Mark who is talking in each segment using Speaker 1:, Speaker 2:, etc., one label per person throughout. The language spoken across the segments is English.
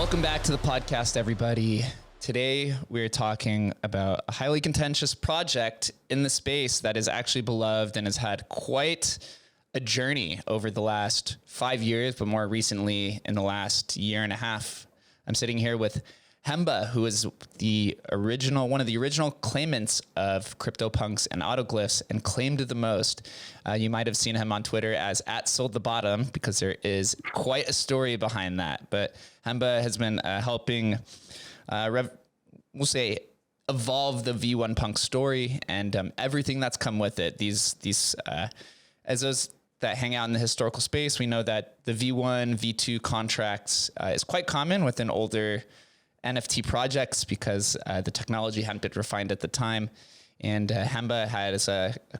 Speaker 1: Welcome back to the podcast, everybody. Today, we're talking about a highly contentious project in the space that is actually beloved and has had quite a journey over the last 5 years, but more recently in the last year and a half. I'm sitting here with Hemba, who is one of the original claimants of CryptoPunks and Autoglyphs and claimed the most. You might have seen him on Twitter as @soldthebottom because there is quite a story behind that. But Hemba has been helping, we'll say, evolve the V1 Punk story and everything that's come with it. As those that hang out in the historical space, we know that the V1, V2 contracts is quite common within older NFT projects because the technology hadn't been refined at the time. And Hemba has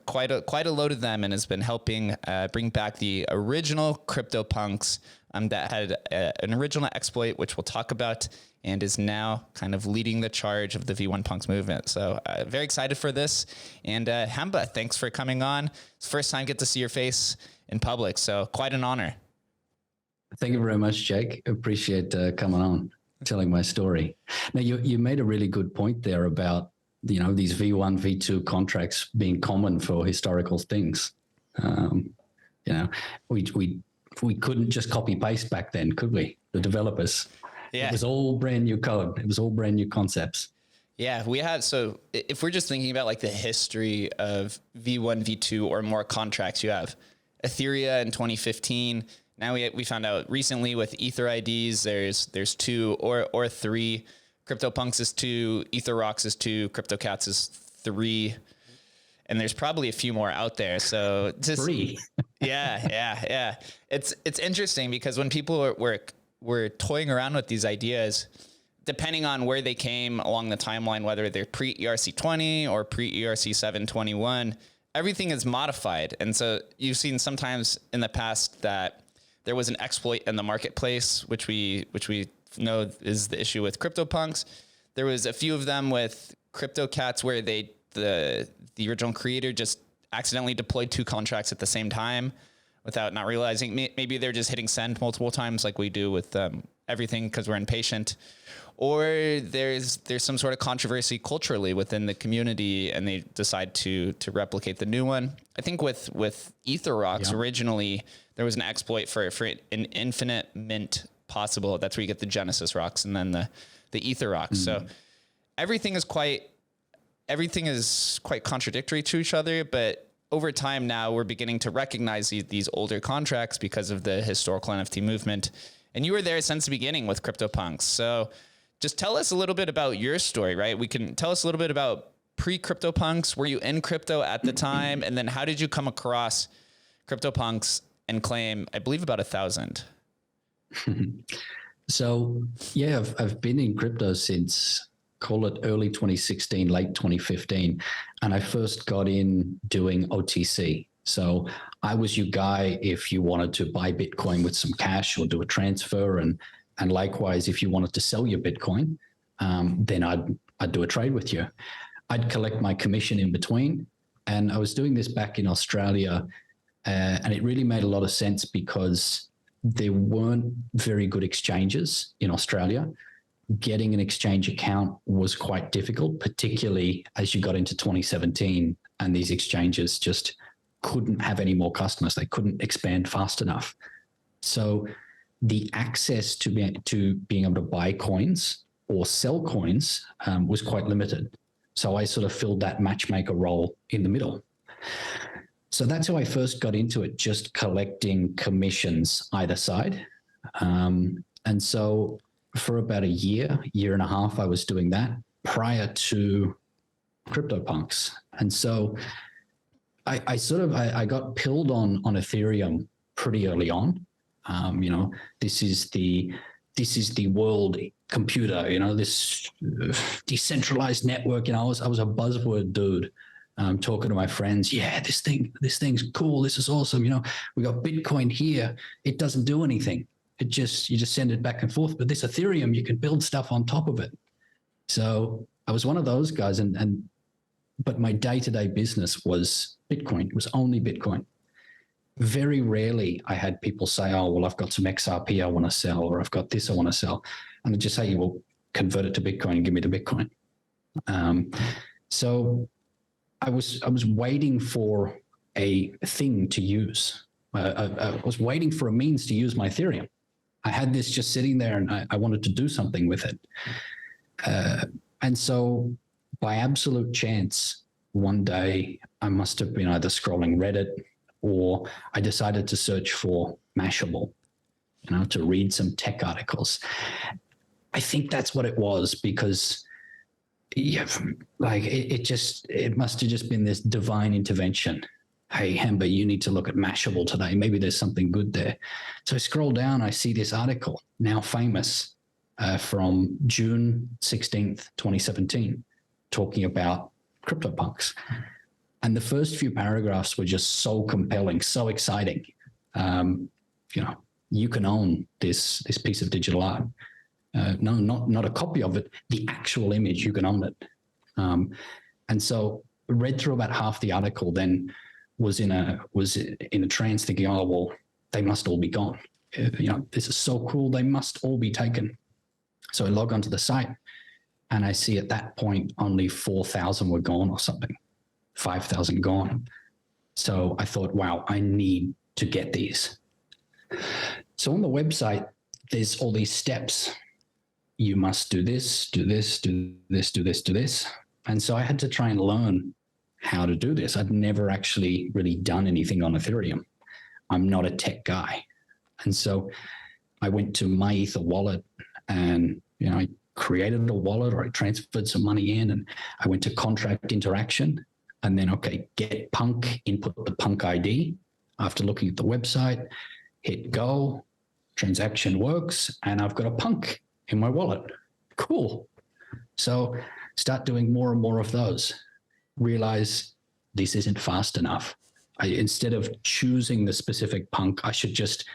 Speaker 1: quite a load of them and has been helping bring back the original CryptoPunks that had an original exploit, which we'll talk about, and is now kind of leading the charge of the V1 Punks movement. So very excited for this. And Hemba, thanks for coming on. It's the first time I get to see your face in public, so quite an honor.
Speaker 2: Thank you very much, Jake. Appreciate coming on, telling my story. Now, you made a really good point there about, these V1, V2 contracts being common for historical things. We couldn't just copy paste back then, could we? The developers. Yeah. It was all brand new code. It was all brand new concepts.
Speaker 1: Yeah, we had. So if we're just thinking about like the history of V1, V2 or more contracts, you have Ethereum in 2015. Now we found out recently with Ether IDs, there's 2 or 3. CryptoPunks is 2, EtherRocks is 2, CryptoCats is 3, and there's probably a few more out there. So just
Speaker 2: 3.
Speaker 1: yeah. It's interesting because when people were toying around with these ideas, depending on where they came along the timeline, whether they're pre-ERC20 or pre-ERC721, everything is modified. And so you've seen sometimes in the past that there was an exploit in the marketplace, which we know is the issue with CryptoPunks. There was a few of them with CryptoCats where the original creator just accidentally deployed 2 contracts at the same time without not realizing. Maybe they're just hitting send multiple times like we do with everything because we're impatient. Or there's some sort of controversy culturally within the community and they decide to replicate the new one. I think with EtherRocks, originally there was an exploit for an infinite mint possible. That's where you get the Genesis rocks and then the Ether rocks. So everything is quite contradictory to each other, but over time now we're beginning to recognize these older contracts because of the historical NFT movement. And you were there since the beginning with CryptoPunks. So just tell us a little bit about your story, right? We can tell us a little bit about pre-CryptoPunks. Were you in crypto at the time? And then how did you come across CryptoPunks and claim, I believe, about 1,000?
Speaker 2: So, yeah, I've been in crypto since, call it early 2016, late 2015. And I first got in doing OTC. So I was your guy if you wanted to buy Bitcoin with some cash or do a transfer. And likewise, if you wanted to sell your Bitcoin, then I'd do a trade with you. I'd collect my commission in between. And I was doing this back in Australia. And it really made a lot of sense because there weren't very good exchanges in Australia. Getting an exchange account was quite difficult, particularly as you got into 2017 and these exchanges just couldn't have any more customers. They couldn't expand fast enough. So the access to being able to buy coins or sell coins was quite limited. So I sort of filled that matchmaker role in the middle. So that's how I first got into it, just collecting commissions either side. And so for about a year and a half, I was doing that prior to CryptoPunks. And so I got pilled on Ethereum pretty early on. This is the world computer, this decentralized network. I was a buzzword dude. Talking to my friends, this thing's cool. This is awesome. We got Bitcoin here. It doesn't do anything. You just send it back and forth. But this Ethereum, you can build stuff on top of it. So I was one of those guys, but my day-to-day business was Bitcoin. It was only Bitcoin. Very rarely I had people say, oh, well, I've got some XRP I want to sell, or I've got this I want to sell. And I just say, well, convert it to Bitcoin and give me the Bitcoin. So I was waiting for a thing to use. I was waiting for a means to use my Ethereum. I had this just sitting there, and I wanted to do something with it. And so by absolute chance, one day I must have been either scrolling Reddit, or I decided to search for Mashable, to read some tech articles. I think that's what it was, because it must have just been this divine intervention. Hey, Hemba, you need to look at Mashable today. Maybe there's something good there. So I scroll down, I see this article, now famous, from June 16th, 2017, talking about CryptoPunks. And the first few paragraphs were just so compelling, so exciting. You can own this piece of digital art. No, not a copy of it, the actual image, you can own it. And so read through about half the article, then was in a trance thinking, oh, well, they must all be gone. This is so cool, they must all be taken. So I log onto the site, and I see at that point only 4,000 were gone or something, 5,000 gone. So I thought, wow, I need to get these. So on the website, there's all these steps. You must do this, do this, do this, do this, do this. And so I had to try and learn how to do this. I'd never actually really done anything on Ethereum. I'm not a tech guy. And so I went to my Ether wallet, and I created a wallet, or I transferred some money in, and I went to contract interaction, and then, okay, get Punk, input the Punk ID. After looking at the website, hit go, transaction works, and I've got a Punk in my wallet. Cool. So start doing more and more of those. Realize this isn't fast enough. Instead of choosing the specific Punk, I should just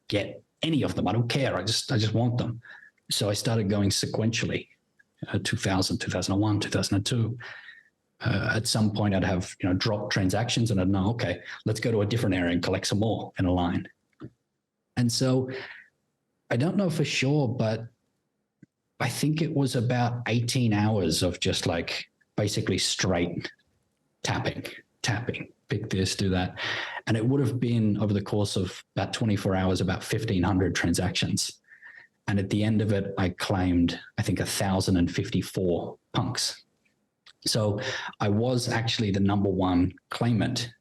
Speaker 2: get any of them. I don't care. I just want them. So I started going sequentially, 2000, 2001, 2002. At some point I'd have, drop transactions, and I'd know, okay, let's go to a different area and collect some more in a line. And so I don't know for sure, but I think it was about 18 hours of just like basically straight tapping, pick this, do that. And it would have been over the course of about 24 hours, about 1,500 transactions. And at the end of it, I claimed, I think, 1,054 punks. So I was actually the number one claimant,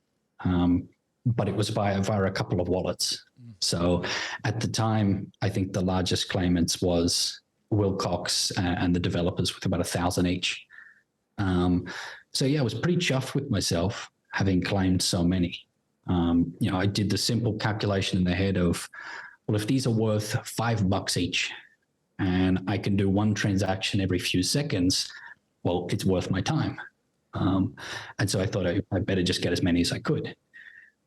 Speaker 2: but it was via a couple of wallets. So at the time, I think the largest claimants was Wilcox and the developers with about 1,000 each. So yeah, I was pretty chuffed with myself having claimed so many. I did the simple calculation in the head of, well, if these are worth $5 each and I can do one transaction every few seconds, well, it's worth my time. And so I thought I better just get as many as I could.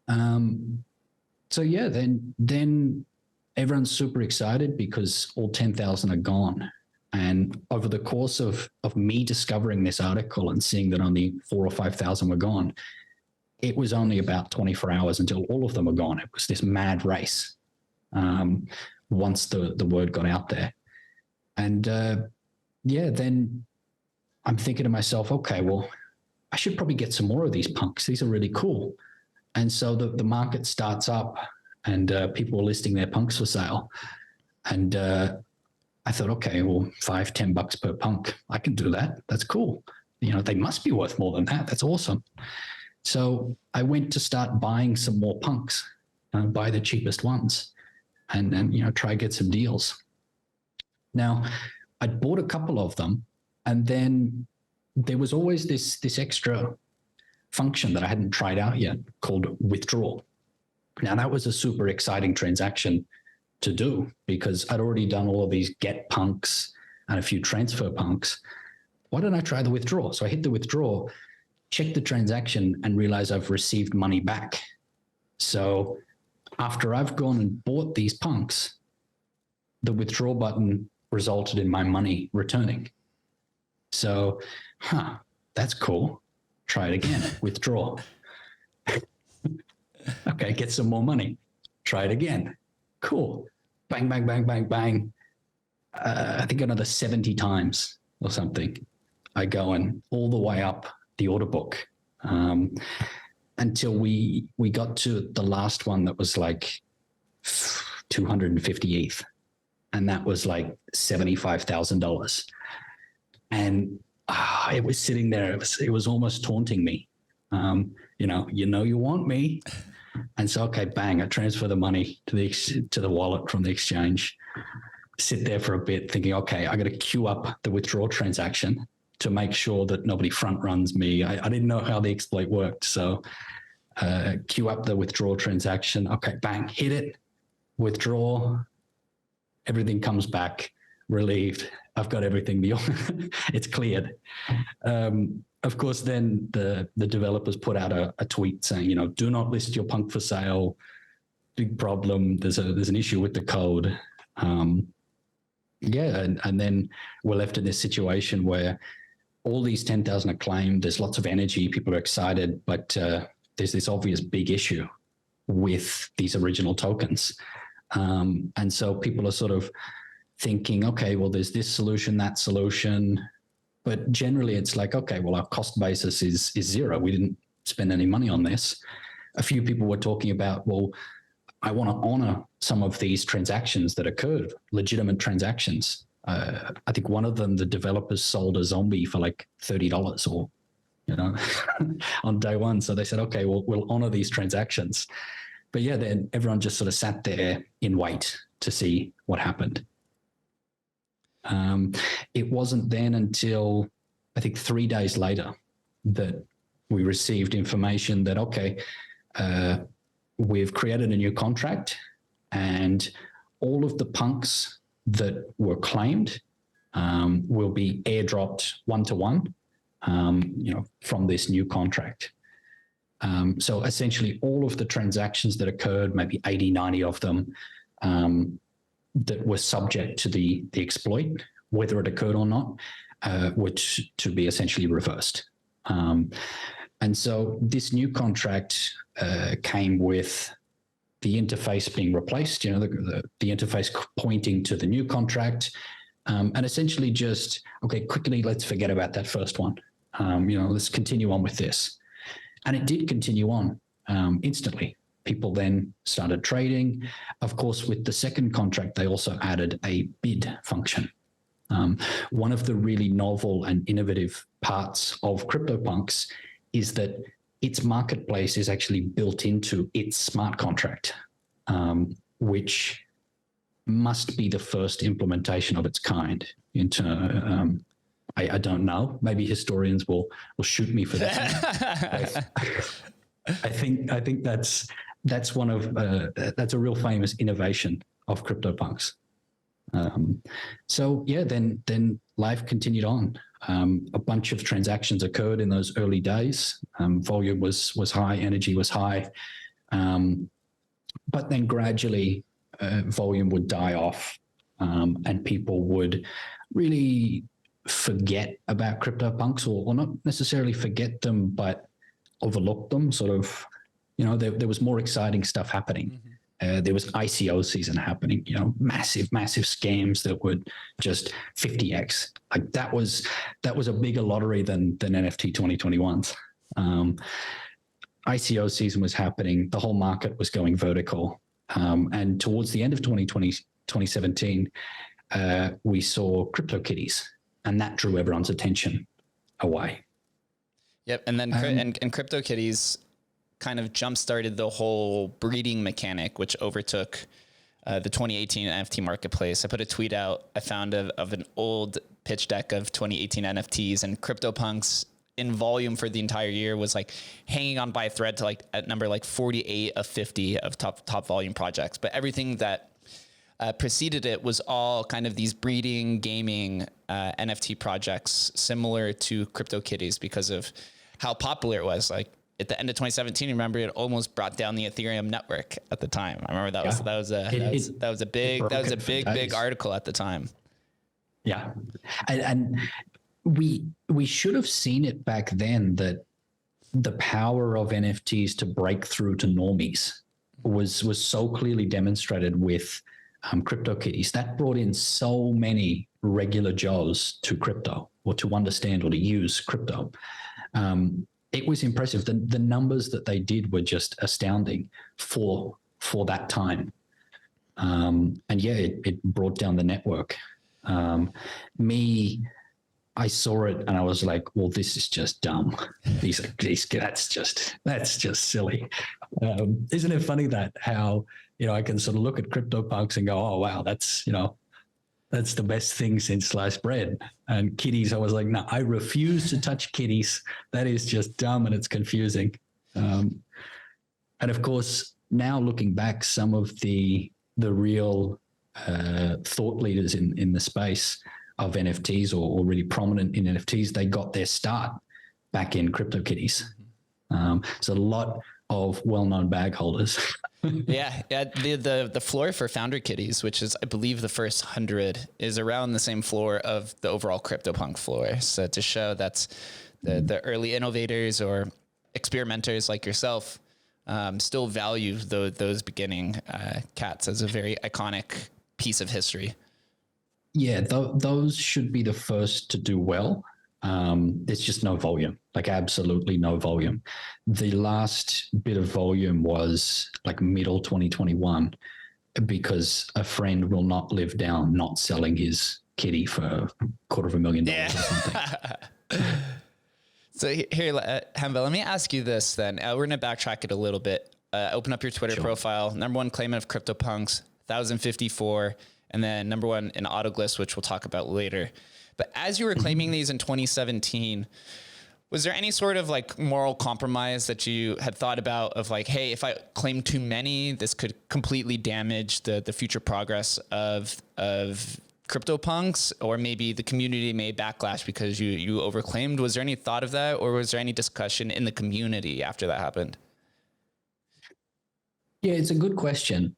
Speaker 2: So yeah, then everyone's super excited because all 10,000 are gone. And over the course of me discovering this article and seeing that only 4,000 or 5,000 were gone, it was only about 24 hours until all of them were gone. It was this mad race once the word got out there. And then I'm thinking to myself, okay, well, I should probably get some more of these punks. These are really cool. And so the market starts up, and people are listing their punks for sale. And I thought, okay, well, $5-10 per punk, I can do that. That's cool. They must be worth more than that. That's awesome. So I went to start buying some more punks, buy the cheapest ones, and try to get some deals. Now, I'd bought a couple of them, and then there was always this extra function that I hadn't tried out yet called withdraw. Now, that was a super exciting transaction to do because I'd already done all of these get punks and a few transfer punks. Why don't I try the withdraw? So I hit the withdraw, check the transaction, and realize I've received money back. So after I've gone and bought these punks, the withdraw button resulted in my money returning. So, that's cool. Try it again, withdraw. Okay, get some more money. Try it again. Cool. Bang, bang, bang, bang, bang. I think another 70 times or something. I go and all the way up the order book until we got to the last one that was like 250 ETH. And that was like $75,000. And it was sitting there. It was almost taunting me. You want me. And so, okay, bang, I transfer the money to the wallet from the exchange, sit there for a bit thinking, okay, I got to queue up the withdrawal transaction to make sure that nobody front runs me. I didn't know how the exploit worked. So queue up the withdrawal transaction. Okay, bang, hit it, withdraw. Everything comes back, relieved. I've got everything. It's cleared. Of course, then the developers put out a tweet saying, do not list your punk for sale. Big problem. There's an issue with the code. And then we're left in this situation where all these 10,000 are claimed. There's lots of energy. People are excited, but there's this obvious big issue with these original tokens. And so people are sort of thinking, okay, well, there's this solution, that solution. But generally it's like, okay, well, our cost basis is zero. We didn't spend any money on this. A few people were talking about, well, I want to honor some of these transactions that occurred, legitimate transactions. I think one of them, the developers sold a zombie for like $30 or, on day one. So they said, okay, well, we'll honor these transactions. But yeah, then everyone just sort of sat there in wait to see what happened. It wasn't then until I think 3 days later that we received information that, okay, we've created a new contract and all of the punks that were claimed will be airdropped one-to-one, from this new contract. So essentially all of the transactions that occurred, maybe 80, 90 of them, that were subject to the exploit, whether it occurred or not, were to be essentially reversed. And so this new contract came with the interface being replaced, the interface pointing to the new contract, and essentially just, okay, quickly, let's forget about that first one. Let's continue on with this. And it did continue on instantly. People then started trading. Of course, with the second contract, they also added a bid function. One of the really novel and innovative parts of CryptoPunks is that its marketplace is actually built into its smart contract, which must be the first implementation of its kind. I don't know. Maybe historians will shoot me for that. I think that's one of that's a real famous innovation of CryptoPunks. So yeah, then life continued on. A bunch of transactions occurred in those early days. Volume was high, energy was high, but then gradually volume would die off, and people would really forget about CryptoPunks, or not necessarily forget them, but overlook them. Sort of, there was more exciting stuff happening. There was ICO season happening, massive scams that would just 50x. Like that was a bigger lottery than NFT 2021's. ICO season was happening. The whole market was going vertical. And towards the end of 2017, we saw CryptoKitties, and that drew everyone's attention away.
Speaker 1: Yep. And then and CryptoKitties kind of jump-started the whole breeding mechanic, which overtook the 2018 NFT marketplace. I put a tweet out I found of an old pitch deck of 2018 NFTs, and CryptoPunks in volume for the entire year was like hanging on by a thread to like at number like 48 of 50 of top volume projects. But everything that preceded it was all kind of these breeding, gaming NFT projects similar to CryptoKitties because of how popular it was. Like at the end of 2017, remember, it almost brought down the Ethereum network at the time. I remember that was a big article at the time.
Speaker 2: Yeah, and we should have seen it back then, that the power of NFTs to break through to normies was so clearly demonstrated with CryptoKitties. That brought in so many regular Joes to crypto, or to understand or to use crypto. It was impressive. The numbers that they did were just astounding for that time. And yeah, it brought down the network. I saw it and I was like, well, this is just dumb. That's just silly. Isn't it funny that how, I can sort of look at CryptoPunks and go, oh, wow, that's the best thing since sliced bread. And kitties, I was like, no, I refuse to touch kitties. That is just dumb and it's confusing. And of course, now looking back, some of the real thought leaders in the space of NFTs, or really prominent in NFTs, they got their start back in CryptoKitties. So a lot of well-known bag holders.
Speaker 1: Yeah. The floor for founder kitties, which is, I believe, the first 100, is around the same floor of the overall CryptoPunk floor. So to show that's the early innovators or experimenters like yourself still value those beginning cats as a very iconic piece of history.
Speaker 2: Yeah, those should be the first to do well. There's just no volume, like absolutely no volume. The last bit of volume was like middle 2021, because a friend will not live down not selling his kitty for $250,000 or something.
Speaker 1: So here, Hemba, let me ask you this then. We're going to backtrack it a little bit. Open up your Twitter profile. Number one claimant of CryptoPunks, 1,054. And then number one in Autoglyphs, which we'll talk about later. But as you were claiming these in 2017, was there any sort of like moral compromise that you had thought about of like, hey, if I claim too many, this could completely damage the future progress of CryptoPunks, or maybe the community may backlash because you overclaimed? Was there any thought of that, or was there any discussion in the community after that happened?
Speaker 2: Yeah, it's a good question.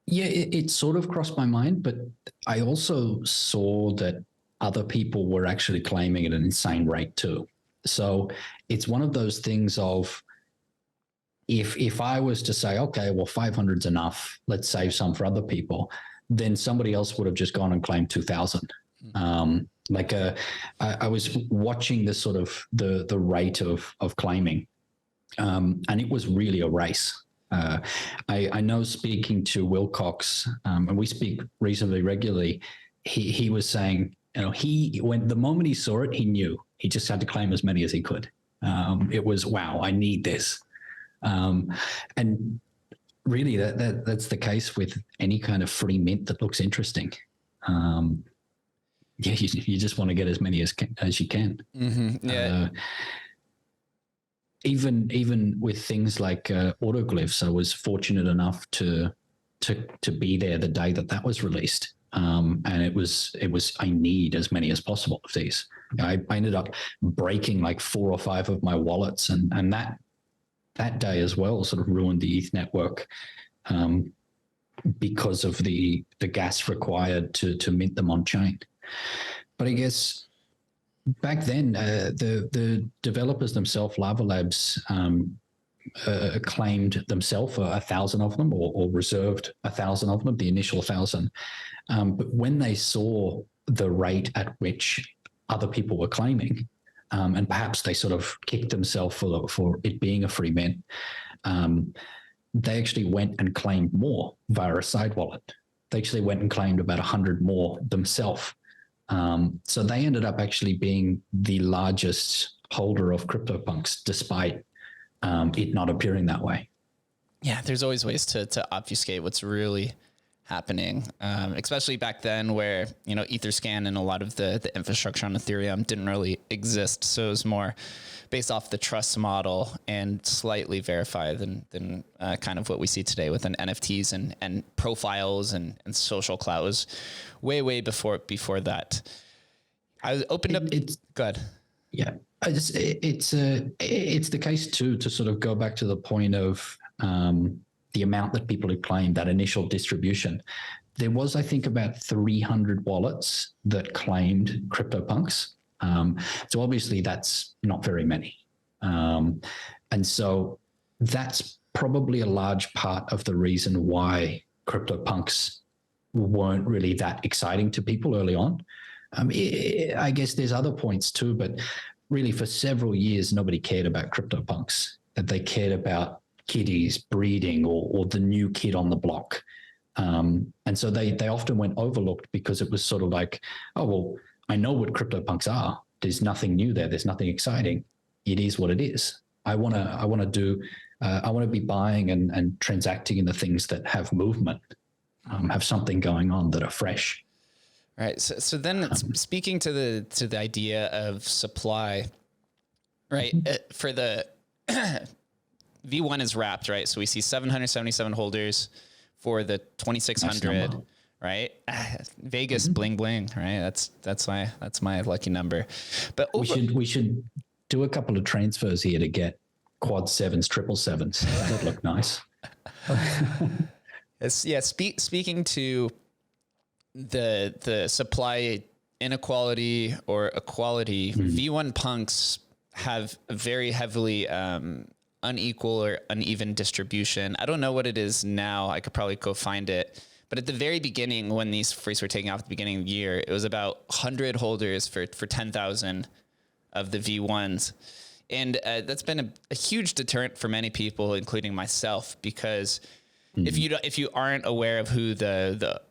Speaker 2: Yeah, it sort of crossed my mind, but I also saw that other people were actually claiming at an insane rate too. So it's one of those things of, if I was to say, okay, well, 500's enough, let's save some for other people, then somebody else would have just gone and claimed 2,000. I was watching the sort of the rate of claiming, and it was really a race. I know, speaking to Wilcox, and we speak reasonably regularly, he was saying, the moment he saw it, he knew he just had to claim as many as he could. It was, wow, I need this. And really that's the case with any kind of free mint that looks interesting. Yeah, you just want to get as many as you can. Mm-hmm. Yeah. Even with things like Autoglyphs, I was fortunate enough to be there the day that was released, and it was I need as many as possible of these. I ended up breaking like 4 or 5 of my wallets, and that day as well sort of ruined the ETH network, because of the gas required to mint them on chain. But I guess back then, the developers themselves, Lava Labs, claimed themselves 1,000 of them, or reserved 1,000 of them, the initial 1,000. But when they saw the rate at which other people were claiming, and perhaps they sort of kicked themselves for it being a free mint, they actually went and claimed more via a side wallet. They actually went and claimed about 100 more themselves. So they ended up actually being the largest holder of CryptoPunks, despite it not appearing that way.
Speaker 1: Yeah, there's always ways to obfuscate what's really happening, especially back then where, Etherscan and a lot of the infrastructure on Ethereum didn't really exist. So it was more based off the trust model and slightly verified than kind of what we see today with an NFTs and profiles and social clout. It was way before that. I opened up. Good.
Speaker 2: Yeah, it's the case too, to sort of go back to the point of the amount that people had claimed, that initial distribution. There was, I think, about 300 wallets that claimed CryptoPunks. So obviously that's not very many. And so that's probably a large part of the reason why CryptoPunks weren't really that exciting to people early on. I guess there's other points too, but really for several years, nobody cared about CryptoPunks. That they cared about kiddies, breeding, or the new kid on the block. And so they often went overlooked because it was sort of like, oh, well, I know what CryptoPunks are. There's nothing new there. There's nothing exciting. It is what it is. I want to be buying and transacting in the things that have movement, have something going on, that are fresh.
Speaker 1: Right. So then speaking to the idea of supply, right? For the V1 is wrapped, right? So we see 777 holders for the 2600, right? Vegas bling bling, right? That's my lucky number. But
Speaker 2: we should do a couple of transfers here to get quad sevens, triple sevens. That would look nice.
Speaker 1: Speaking to the supply inequality or equality, V1 punks have a very heavily unequal or uneven distribution. I don't know what it is now. I could probably go find it. But at the very beginning, when these first were taking off at the beginning of the year, it was about 100 holders for 10,000 of the V1s. And that's been a huge deterrent for many people, including myself, because if you aren't aware of who the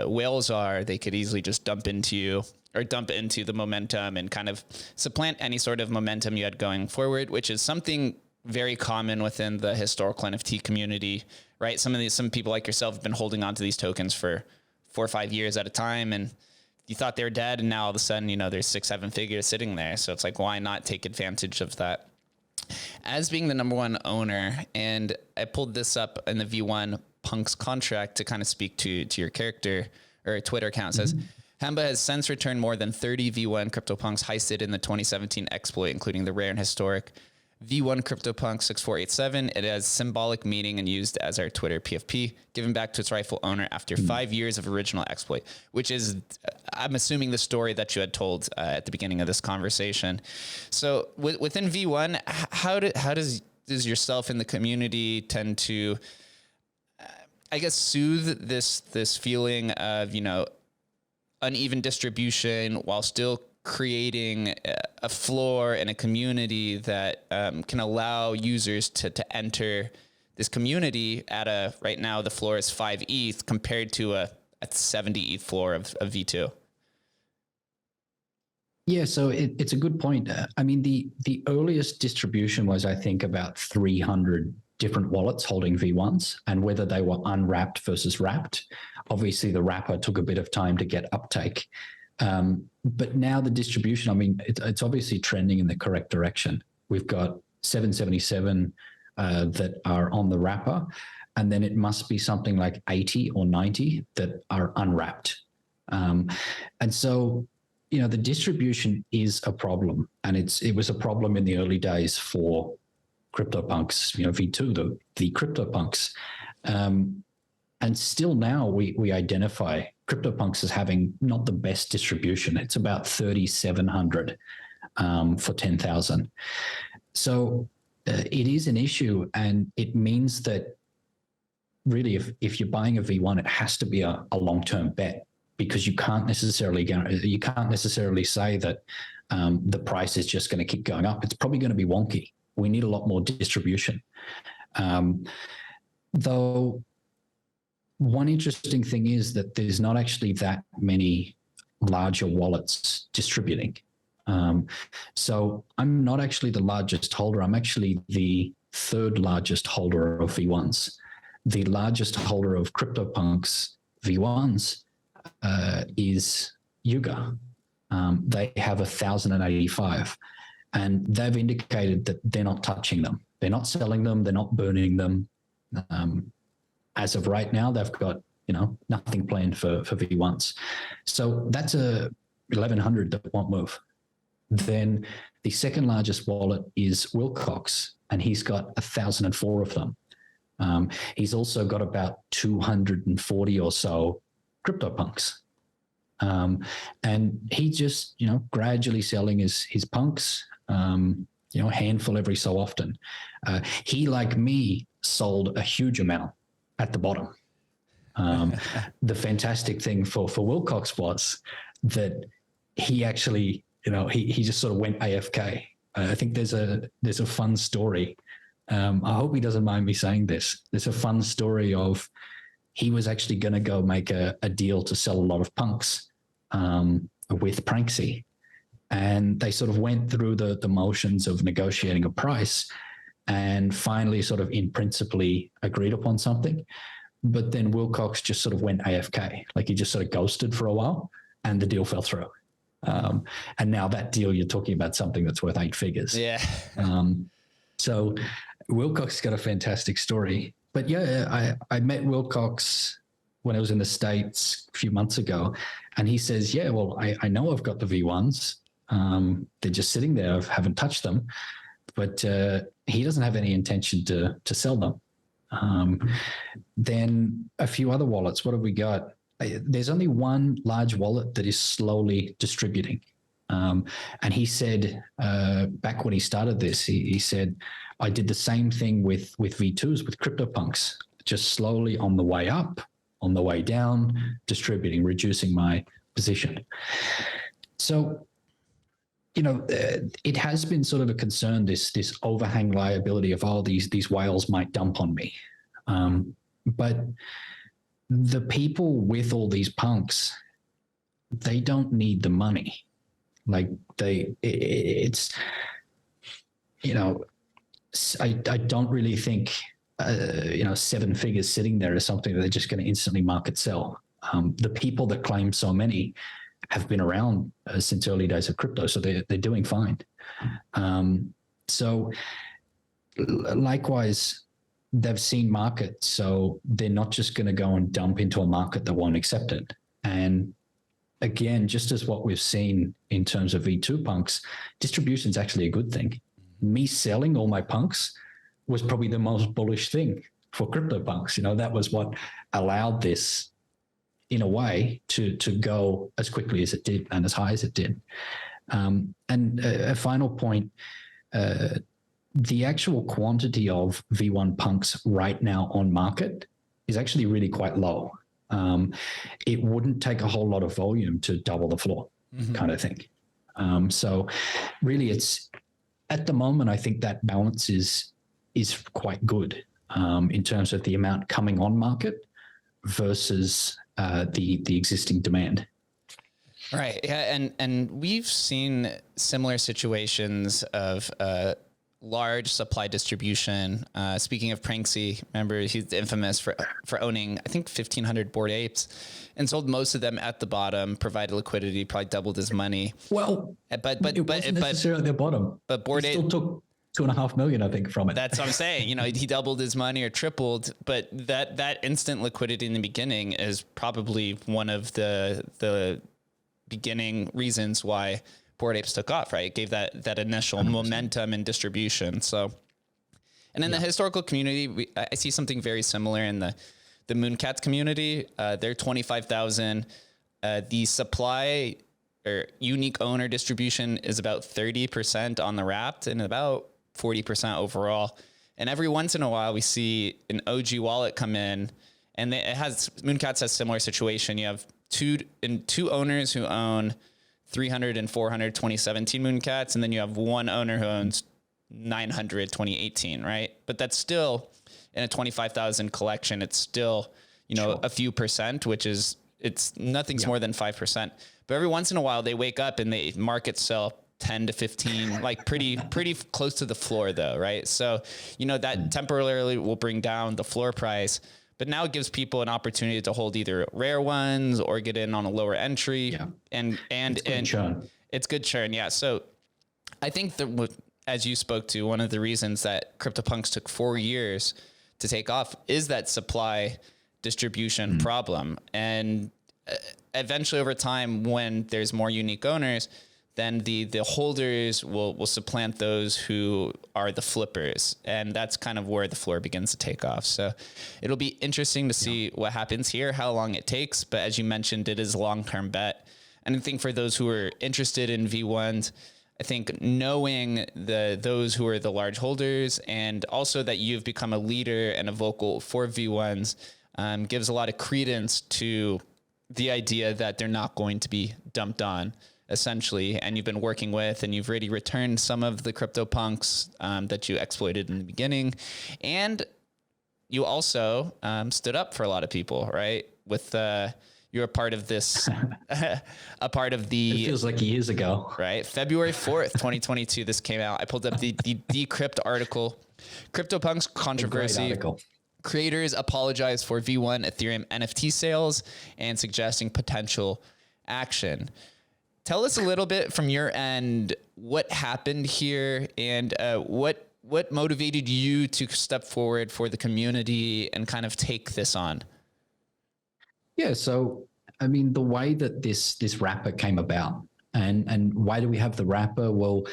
Speaker 1: whales are, they could easily just dump into the momentum and kind of supplant any sort of momentum you had going forward, which is something very common within the historical NFT community, right? Some people like yourself have been holding on to these tokens for 4 or 5 years at a time, and you thought they were dead, and now all of a sudden, there's 6-7 figures sitting there. So it's like, why not take advantage of that? As being the number one owner, and I pulled this up in the V1 Punks contract to kind of speak to your character or Twitter account. It says, Hemba has since returned more than 30 V1 CryptoPunks heisted in the 2017 exploit, including the rare and historic V1 CryptoPunk 6487. It has symbolic meaning and used as our Twitter PFP, given back to its rightful owner after 5 years of original exploit, which is, I'm assuming, the story that you had told at the beginning of this conversation. So within V1, how does yourself in the community tend to, I guess, soothe this feeling of, uneven distribution while still creating a floor and a community that can allow users to enter this community at right now the floor is 5 ETH compared to a 70 ETH floor of V2?
Speaker 2: Yeah, so it's a good point. I mean, the earliest distribution was, I think, about 300 different wallets holding V1s, and whether they were unwrapped versus wrapped. Obviously, the wrapper took a bit of time to get uptake. But now the distribution, I mean, it's obviously trending in the correct direction. We've got 777 that are on the wrapper, and then it must be something like 80 or 90 that are unwrapped. And so, the distribution is a problem, and it was a problem in the early days for CryptoPunks, V2, the CryptoPunks. And still now we identify CryptoPunks as having not the best distribution. It's about 3,700 for 10,000. So it is an issue, and it means that really if you're buying a V1, it has to be a long-term bet, because you can't necessarily say that the price is just going to keep going up. It's probably going to be wonky. We need a lot more distribution. Though one interesting thing is that there's not actually that many larger wallets distributing. So I'm not actually the largest holder. I'm actually the third largest holder of V1s. The largest holder of CryptoPunks V1s is Yuga. They have 1,085, and they've indicated that they're not touching them. They're not selling them. They're not burning them. As of right now, they've got nothing planned for V1s. So that's a 1,100 that won't move. Then the second largest wallet is Wilcox, and he's got 1,004 of them. He's also got about 240 or so CryptoPunks. And he just, gradually selling his punks, a handful every so often. He, like me, sold a huge amount at the bottom. The fantastic thing for Wilcox was that he actually, he just sort of went AFK. I think there's a fun story. I hope he doesn't mind me saying this. There's a fun story of he was actually going to go make a deal to sell a lot of punks with Pranksy. And they sort of went through the motions of negotiating a price and finally sort of in principally agreed upon something. But then Wilcox just sort of went AFK, like he just sort of ghosted for a while and the deal fell through. And now that deal, you're talking about something that's worth 8 figures.
Speaker 1: Yeah.
Speaker 2: So Wilcox got a fantastic story. But yeah, I met Wilcox when I was in the States a few months ago. And he says, yeah, well, I know I've got the V1s. They're just sitting there. I haven't touched them. But he doesn't have any intention to sell them. Then a few other wallets. What have we got? There's only one large wallet that is slowly distributing. And he said, back when he started this, he said, I did the same thing with V2s, with CryptoPunks, just slowly on the way up, on the way down, distributing, reducing my position. So, it has been sort of a concern, this overhang liability of all these whales might dump on me. But the people with all these punks, they don't need the money. Like I don't really think, 7 figures sitting there is something that they're just going to instantly market sell. The people that claim so many have been around since early days of crypto, so they're doing fine. So likewise, they've seen market, so they're not just going to go and dump into a market that won't accept it. And again, just as what we've seen in terms of V2 punks, distribution is actually a good thing. Me selling all my punks was probably the most bullish thing for CryptoPunks. That was what allowed this, in a way, to go as quickly as it did and as high as it did. And a final point, the actual quantity of V1 punks right now on market is actually really quite low. It wouldn't take a whole lot of volume to double the floor, kind of thing. So really it's, at the moment, I think that balance is quite good in terms of the amount coming on market versus the existing demand.
Speaker 1: Right. Yeah. And we've seen similar situations of large supply distribution. Speaking of Pranksy, remember he's infamous for owning, I think, 1,500 Bored Apes, and sold most of them at the bottom, provided liquidity, probably doubled his money.
Speaker 2: Well, but it wasn't necessarily the bottom.
Speaker 1: But Bored Ape
Speaker 2: still took $2.5 million, I think, from it.
Speaker 1: That's what I'm saying. He doubled his money or tripled, but that instant liquidity in the beginning is probably one of the beginning reasons why Bored Apes took off, right? It gave that initial 100%. Momentum and distribution. So, and in the historical community, I see something very similar in the Mooncats community. They're 25,000. The supply or unique owner distribution is about 30% on the Wrapped and about 40% overall. And every once in a while, we see an OG wallet come in, and Mooncats has similar situation. You have two owners who own 300 and 400 2017 Mooncats, and then you have one owner who owns 900 2018, right? But that's still, in a 25,000 collection, it's still, sure, a few percent, it's nothing's more than 5%. But every once in a while, they wake up and they market sell 10 to 15, like pretty close to the floor though, right? So, that temporarily will bring down the floor price, but now it gives people an opportunity to hold either rare ones or get in on a lower entry. Yeah. And it's good churn. Yeah. So I think that, as you spoke to, one of the reasons that CryptoPunks took 4 years to take off is that supply distribution problem. And eventually over time, when there's more unique owners, then the holders will supplant those who are the flippers. And that's kind of where the floor begins to take off. So it'll be interesting to see what happens here, how long it takes. But as you mentioned, it is a long-term bet. And I think for those who are interested in V1s, I think knowing those who are the large holders, and also that you've become a leader and a vocal for V1s, gives a lot of credence to the idea that they're not going to be dumped on, essentially. And you've been working with, and you've already returned some of the CryptoPunks that you exploited in the beginning. And you also stood up for a lot of people, right? With you're a part of this, a part of the...
Speaker 2: It feels like years ago.
Speaker 1: Right? February 4th, 2022, this came out. I pulled up the Decrypt article. CryptoPunks controversy. Creators apologize for V1 Ethereum NFT sales and suggesting potential action. Tell us a little bit from your end what happened here, and what motivated you to step forward for the community and kind of take this on?
Speaker 2: Yeah, so I mean, the way that this wrapper came about, and why do we have the wrapper? Well,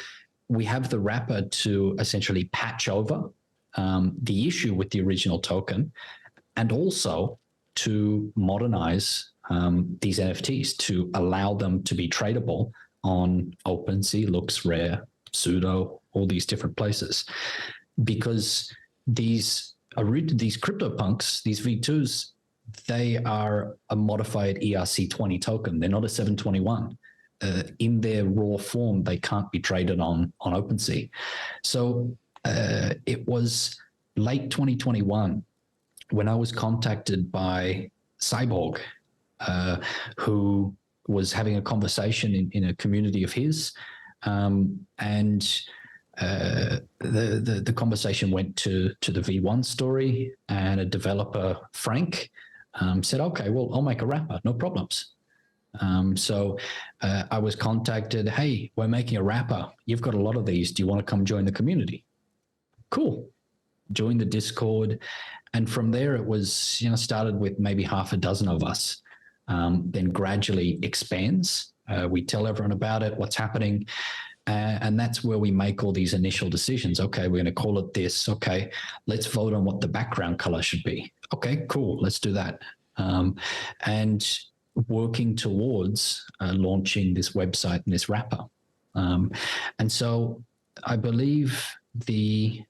Speaker 2: we have the wrapper to essentially patch over the issue with the original token, and also to modernize these NFTs to allow them to be tradable on OpenSea, Looks, Rare, Pseudo, all these different places. Because these CryptoPunks, these V2s, they are a modified ERC20 token. They're not a 721. In their raw form, they can't be traded on OpenSea. So it was late 2021 when I was contacted by Cyborg, who was having a conversation in a community of his, and the conversation went to the V1 story, and a developer, Frank, said, okay, well, I'll make a wrapper, no problems. So I was contacted, hey, we're making a wrapper. You've got a lot of these. Do you want to come join the community? Cool. Join the Discord. And from there, it was, started with maybe half a dozen of us, then gradually expands. We tell everyone about it, what's happening. And that's where we make all these initial decisions. Okay, we're going to call it this. Okay, let's vote on what the background color should be. Okay, cool, let's do that. And working towards launching this website and this wrapper. And so I believe the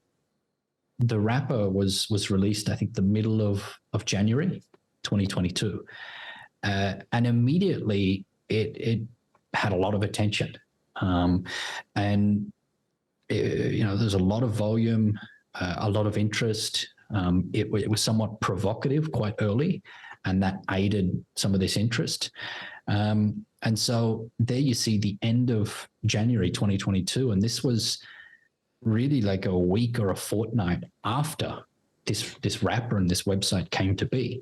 Speaker 2: wrapper was released, I think, the middle of January 2022. And immediately it had a lot of attention. And there's a lot of volume, a lot of interest. It was somewhat provocative quite early, and that aided some of this interest. And so there you see the end of January 2022, and this was really like a week or a fortnight after this wrapper and this website came to be.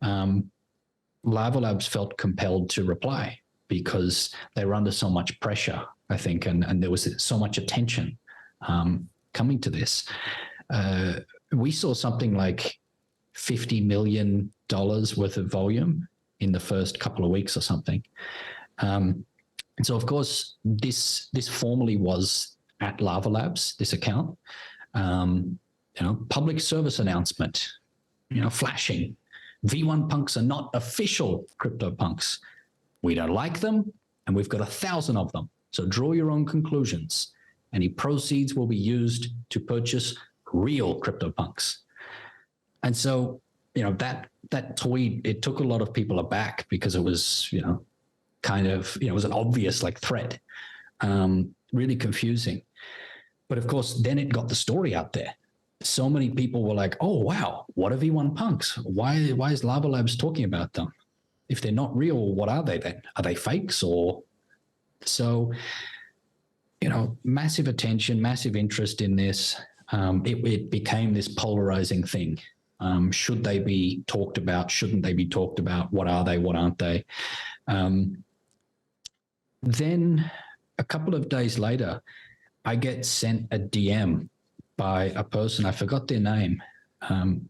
Speaker 2: Lava Labs felt compelled to reply because they were under so much pressure, I think, and there was so much attention coming to this. We saw something like $50 million worth of volume in the first couple of weeks or something. And so, of course, this formally was at Lava Labs, this account. Public service announcement, flashing. V1 punks are not official CryptoPunks. We don't like them, and we've got 1,000 of them. So draw your own conclusions. Any proceeds will be used to purchase real CryptoPunks. And so, that tweet, it took a lot of people aback because it was, it was an obvious threat, really confusing. But of course, then it got the story out there. So many people were like, oh, wow, what are V1 punks? Why is Lava Labs talking about them? If they're not real, what are they then? Are they fakes? Or so, massive attention, massive interest in this. It became this polarizing thing. Should they be talked about? Shouldn't they be talked about? What are they? What aren't they? Then a couple of days later, I get sent a DM by a person, I forgot their name.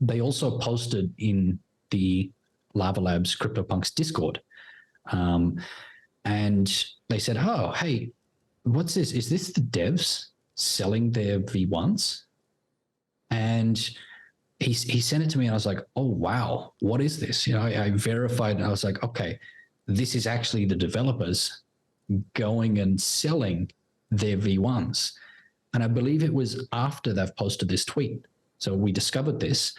Speaker 2: They also posted in the Lava Labs CryptoPunks Discord. And they said, oh, hey, what's this? Is this the devs selling their V1s? And he sent it to me, and I was like, oh, wow, what is this? I verified, and I was like, okay, this is actually the developers going and selling their V1s. And I believe it was after they've posted this tweet. So we discovered this.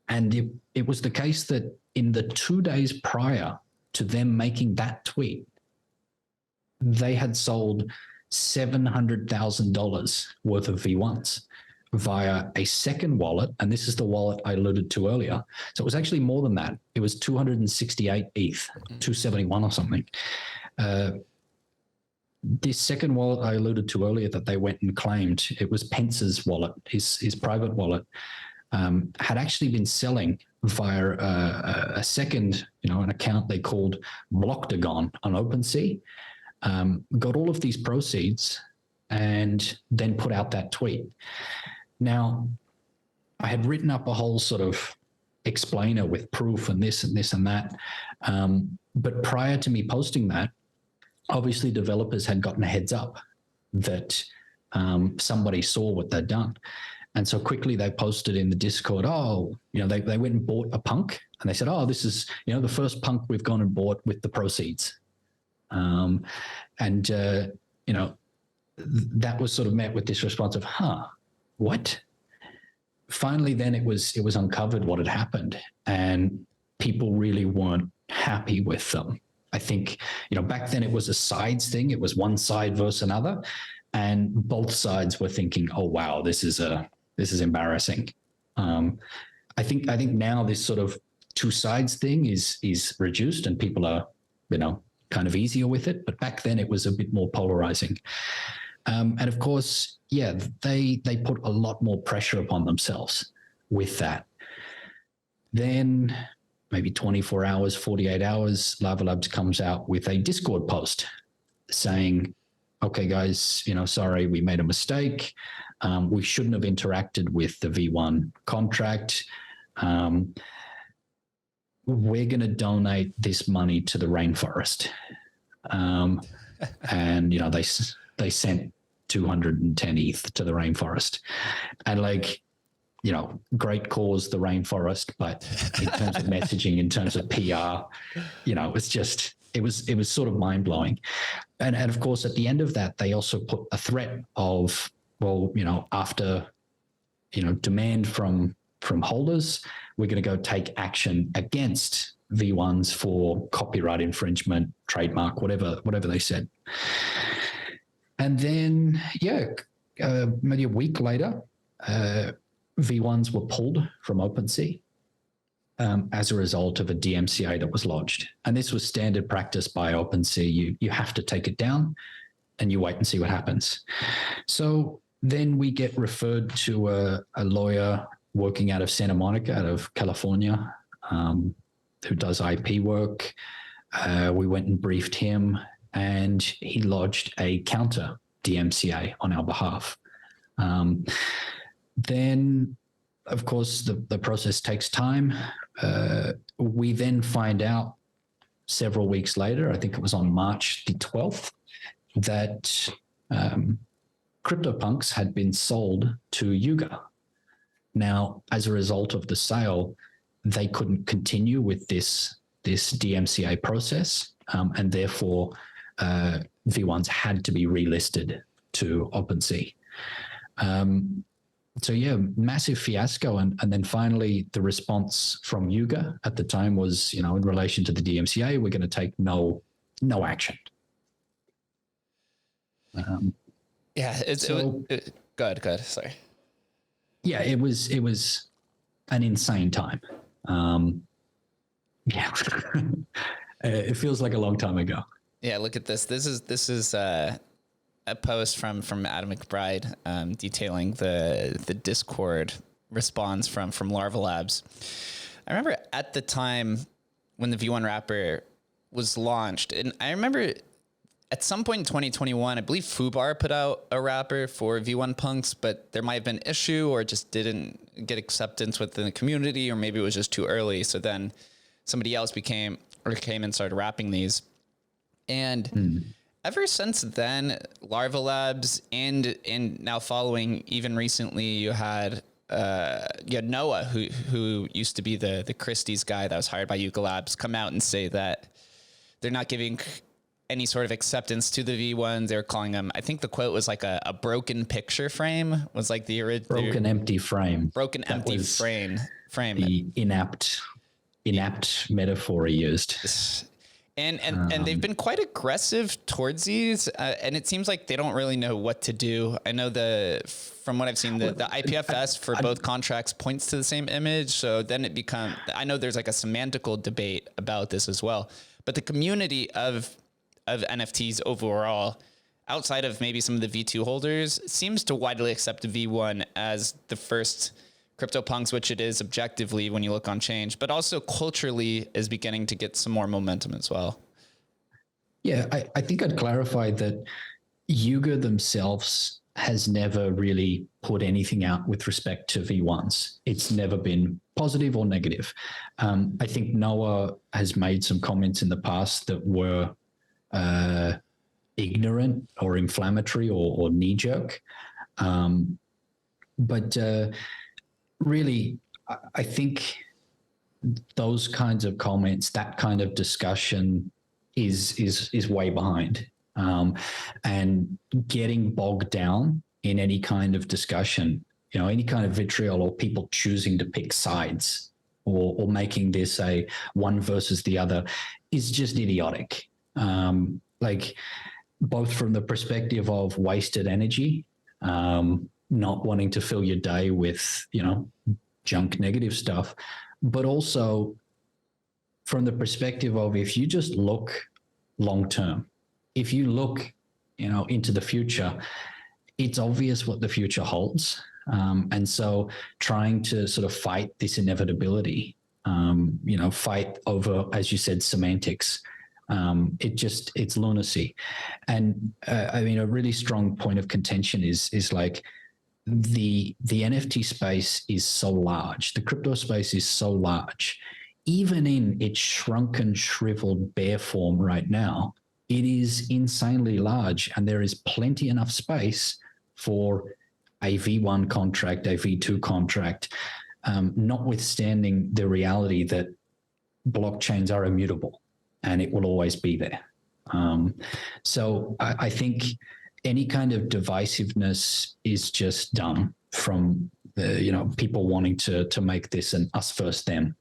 Speaker 2: And it was the case that in the 2 days prior to them making that tweet, they had sold $700,000 worth of V1s via a second wallet. And this is the wallet I alluded to earlier. So it was actually more than that. It was 268 ETH, 271 or something. This second wallet I alluded to earlier that they went and claimed, it was Pence's wallet, his private wallet, had actually been selling via a second, an account they called Blocktagon on OpenSea. Got all of these proceeds and then put out that tweet. Now, I had written up a whole sort of explainer with proof and this and this and that. But prior to me posting that, obviously developers had gotten a heads up that somebody saw what they'd done. And so quickly they posted in the Discord, they went and bought a punk, and they said, this is, the first punk we've gone and bought with the proceeds. That was sort of met with this response of, what? Finally, then it was uncovered what had happened, and people really weren't happy with them. I think, back then it was a sides thing. It was one side versus another, and both sides were thinking, oh, wow, this is embarrassing. I think now this sort of two sides thing is reduced, and people are, kind of easier with it. But back then it was a bit more polarizing. And of course, they put a lot more pressure upon themselves with that. Then maybe 24 hours, 48 hours, Lava Labs comes out with a Discord post saying, okay, guys, sorry, we made a mistake. We shouldn't have interacted with the V1 contract. We're going to donate this money to the rainforest. And, they sent 210 ETH to the rainforest. And great cause, the rainforest, but in terms of messaging, in terms of PR, it was sort of mind blowing. And of course, at the end of that, they also put a threat of, after, demand from holders, we're going to go take action against V1s for copyright infringement, trademark, whatever they said. And then, maybe a week later, V1s were pulled from OpenSea as a result of a DMCA that was lodged. And this was standard practice by OpenSea. You have to take it down and you wait and see what happens. So then we get referred to a lawyer working out of Santa Monica, out of California, who does IP work. We went and briefed him, and he lodged a counter DMCA on our behalf. Then, of course, the process takes time. We then find out several weeks later, I think it was on March the 12th, that CryptoPunks had been sold to Yuga. Now, as a result of the sale, they couldn't continue with this DMCA process, and therefore V1s had to be relisted to OpenSea. Massive fiasco. And then finally, the response from Yuga at the time was, in relation to the DMCA, we're going to take no action.
Speaker 1: Good. Sorry.
Speaker 2: Yeah, it was an insane time. It feels like a long time ago.
Speaker 1: Yeah, look at this. This is a post from Adam McBride detailing the Discord response from Rarible Labs. I remember at the time when the V1 wrapper was launched, and I remember at some point in 2021, I believe Fubar put out a wrapper for V1 punks, but there might have been an issue or just didn't get acceptance within the community, or maybe it was just too early. So then somebody else came and started wrapping these. And ever since then, Rarible Labs and now following, even recently, you had Noah, who used to be the Christie's guy that was hired by Yuga Labs, come out and say that they're not giving any sort of acceptance to the V1s. They were calling them, I think the quote was like a broken picture frame was like the original.
Speaker 2: Broken empty frame.
Speaker 1: Broken empty frame.
Speaker 2: The inapt metaphor he used.
Speaker 1: And they've been quite aggressive towards these, and it seems like they don't really know what to do. I know from what I've seen, the IPFS for both contracts points to the same image. So then I know there's like a semantical debate about this as well, but the community of NFTs overall, outside of maybe some of the V2 holders, seems to widely accept the V1 as the first CryptoPunks, which it is objectively when you look on change, but also culturally is beginning to get some more momentum as well.
Speaker 2: Yeah, I think I'd clarify that Yuga themselves has never really put anything out with respect to V1s. It's never been positive or negative. I think Noah has made some comments in the past that were ignorant or inflammatory or knee-jerk. But really, I think those kinds of comments, that kind of discussion is way behind. And getting bogged down in any kind of discussion, any kind of vitriol or people choosing to pick sides or making this a one versus the other is just idiotic. Like both from the perspective of wasted energy, not wanting to fill your day with, junk negative stuff, but also from the perspective of if you just look long term, if you look, into the future, it's obvious what the future holds. And so trying to sort of fight this inevitability, fight over, as you said, semantics, it's lunacy. And a really strong point of contention is like, the NFT space is so large, the crypto space is so large, even in its shrunken, shriveled, bare form right now, it is insanely large, and there is plenty enough space for a V1 contract, a V2 contract, notwithstanding the reality that blockchains are immutable and it will always be there. So I think any kind of divisiveness is just dumb from the, people wanting to make this an us first them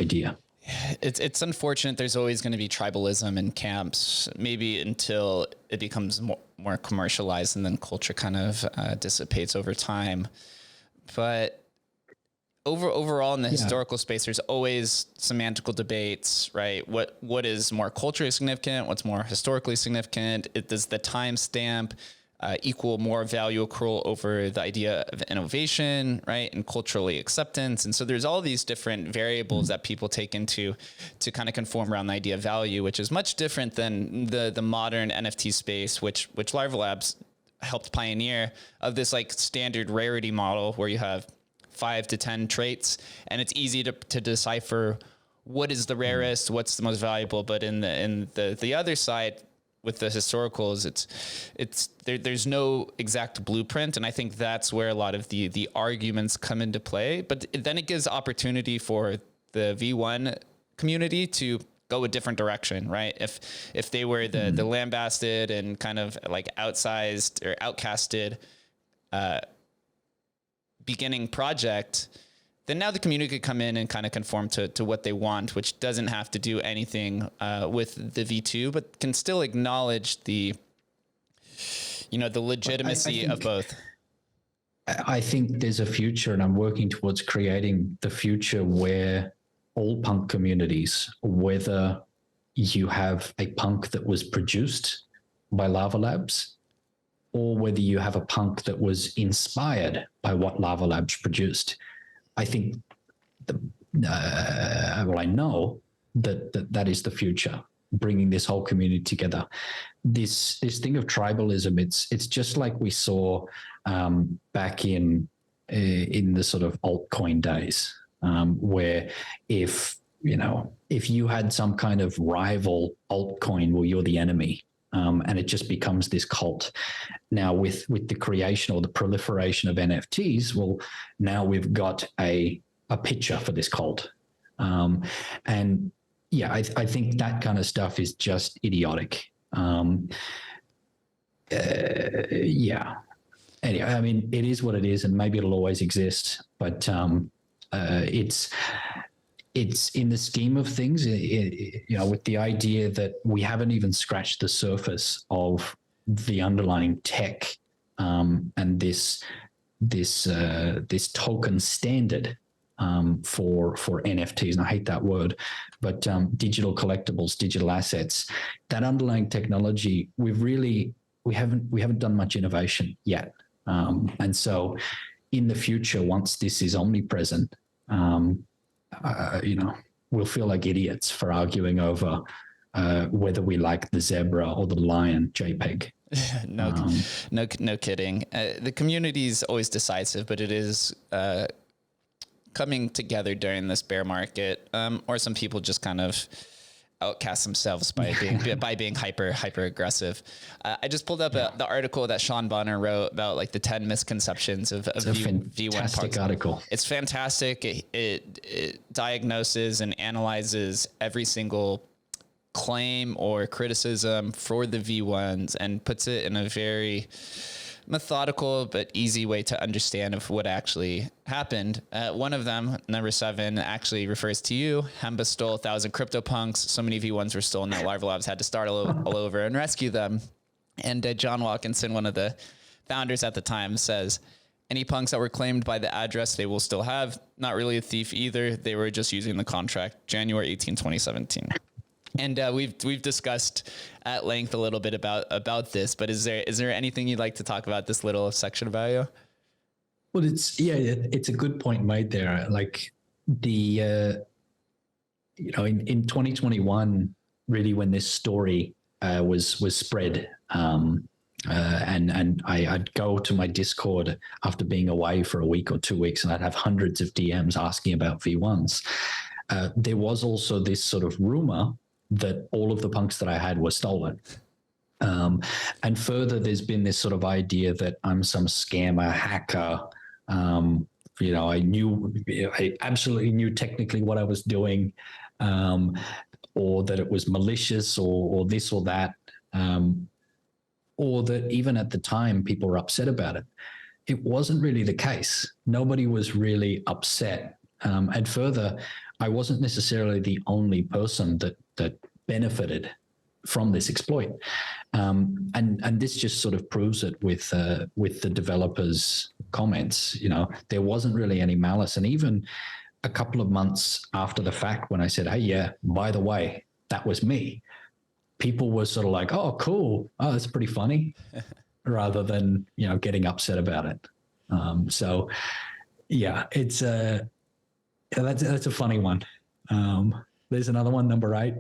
Speaker 2: idea.
Speaker 1: It's unfortunate. There's always going to be tribalism in camps, maybe until it becomes more commercialized and then culture kind of dissipates over time. But overall in the historical space, there's always semantical debates, right? What is more culturally significant? What's more historically significant? Does the timestamp equal more value accrual over the idea of innovation, right? And culturally acceptance. And so there's all these different variables that people take into to kind of conform around the idea of value, which is much different than the modern NFT space, which Rarible Labs helped pioneer, of this like standard rarity model where you have 5 to 10 traits, and it's easy to decipher what is the rarest, what's the most valuable. But in the other side, with the historicals, there's no exact blueprint, and I think that's where a lot of the arguments come into play. But then it gives opportunity for the V1 community to go a different direction, right? If they were the lambasted and kind of like outsized or outcasted beginning project, then now the community could come in and kind of conform to what they want, which doesn't have to do anything with the V2, but can still acknowledge the legitimacy of both.
Speaker 2: I think there's a future, and I'm working towards creating the future where all punk communities, whether you have a punk that was produced by Lava Labs, or whether you have a punk that was inspired by what Lava Labs produced, I think, I know that is the future, bringing this whole community together. This thing of tribalism, it's just like we saw back in the sort of altcoin days, where if you had some kind of rival altcoin, well, you're the enemy. And it just becomes this cult. Now with the creation or the proliferation of NFTs, well, now we've got a picture for this cult. And yeah, I think that kind of stuff is just idiotic. Yeah. Anyway, I mean, it is what it is, and maybe it'll always exist. But it's in the scheme of things, with the idea that we haven't even scratched the surface of the underlying tech and this token standard for NFTs, and I hate that word, but digital collectibles, digital assets, that underlying technology, we haven't done much innovation yet. And so in the future, once this is omnipresent, we'll feel like idiots for arguing over whether we like the zebra or the lion JPEG.
Speaker 1: No kidding. The community is always decisive, but it is coming together during this bear market, or some people just kind of outcast themselves by being hyper aggressive. I just pulled up the article that Sean Bonner wrote about like the 10 misconceptions of V1
Speaker 2: fantastic article.
Speaker 1: It's fantastic. It diagnoses and analyzes every single claim or criticism for the V1s and puts it in a very methodical but easy way to understand of what actually happened. One of them, number 7, actually refers to you. Hemba stole 1,000 CryptoPunks. So many V1s were stolen that Rarible Labs had to start all over and rescue them. And John Watkinson, one of the founders at the time, says, any punks that were claimed by the address they will still have. Not really a thief either. They were just using the contract. January 18, 2017. And we've discussed at length a little bit about this, but is there anything you'd like to talk about this little section about you?
Speaker 2: Well, it's a good point made there. Like the in 2021, really when this story was spread, and I'd go to my Discord after being away for a week or 2 weeks, and I'd have hundreds of DMs asking about V1s. There was also this sort of rumor that all of the punks that I had were stolen. And further, there's been this sort of idea that I'm some scammer, hacker. I absolutely knew technically what I was doing, or that it was malicious or this or that, or that even at the time people were upset about it. It wasn't really the case. Nobody was really upset. And further, I wasn't necessarily the only person that benefited from this exploit. And this just sort of proves it with the developers' comments. There wasn't really any malice. And even a couple of months after the fact, when I said, hey, yeah, by the way, that was me, people were sort of like, oh, cool. Oh, that's pretty funny, rather than, getting upset about it. So yeah, it's that's a funny one. There's another one, number 8.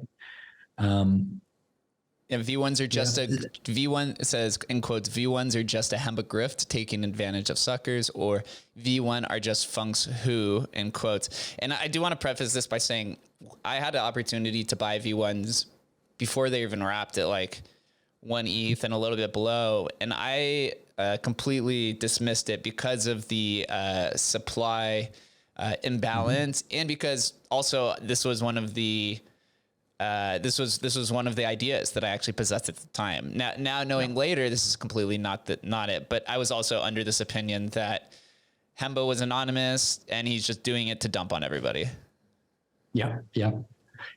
Speaker 1: V1s are just V1, it says in quotes, V1s are just a Hemba grift taking advantage of suckers, or V1 are just funks who, in quotes. And I do want to preface this by saying I had the opportunity to buy V1s before they even wrapped at like 1 ETH and a little bit below. And I completely dismissed it because of the supply imbalance, and because also this was one of the this was one of the ideas that I actually possessed at the time. Now knowing later, this is completely not it. But I was also under this opinion that Hemba was anonymous and he's just doing it to dump on everybody.
Speaker 2: Yeah,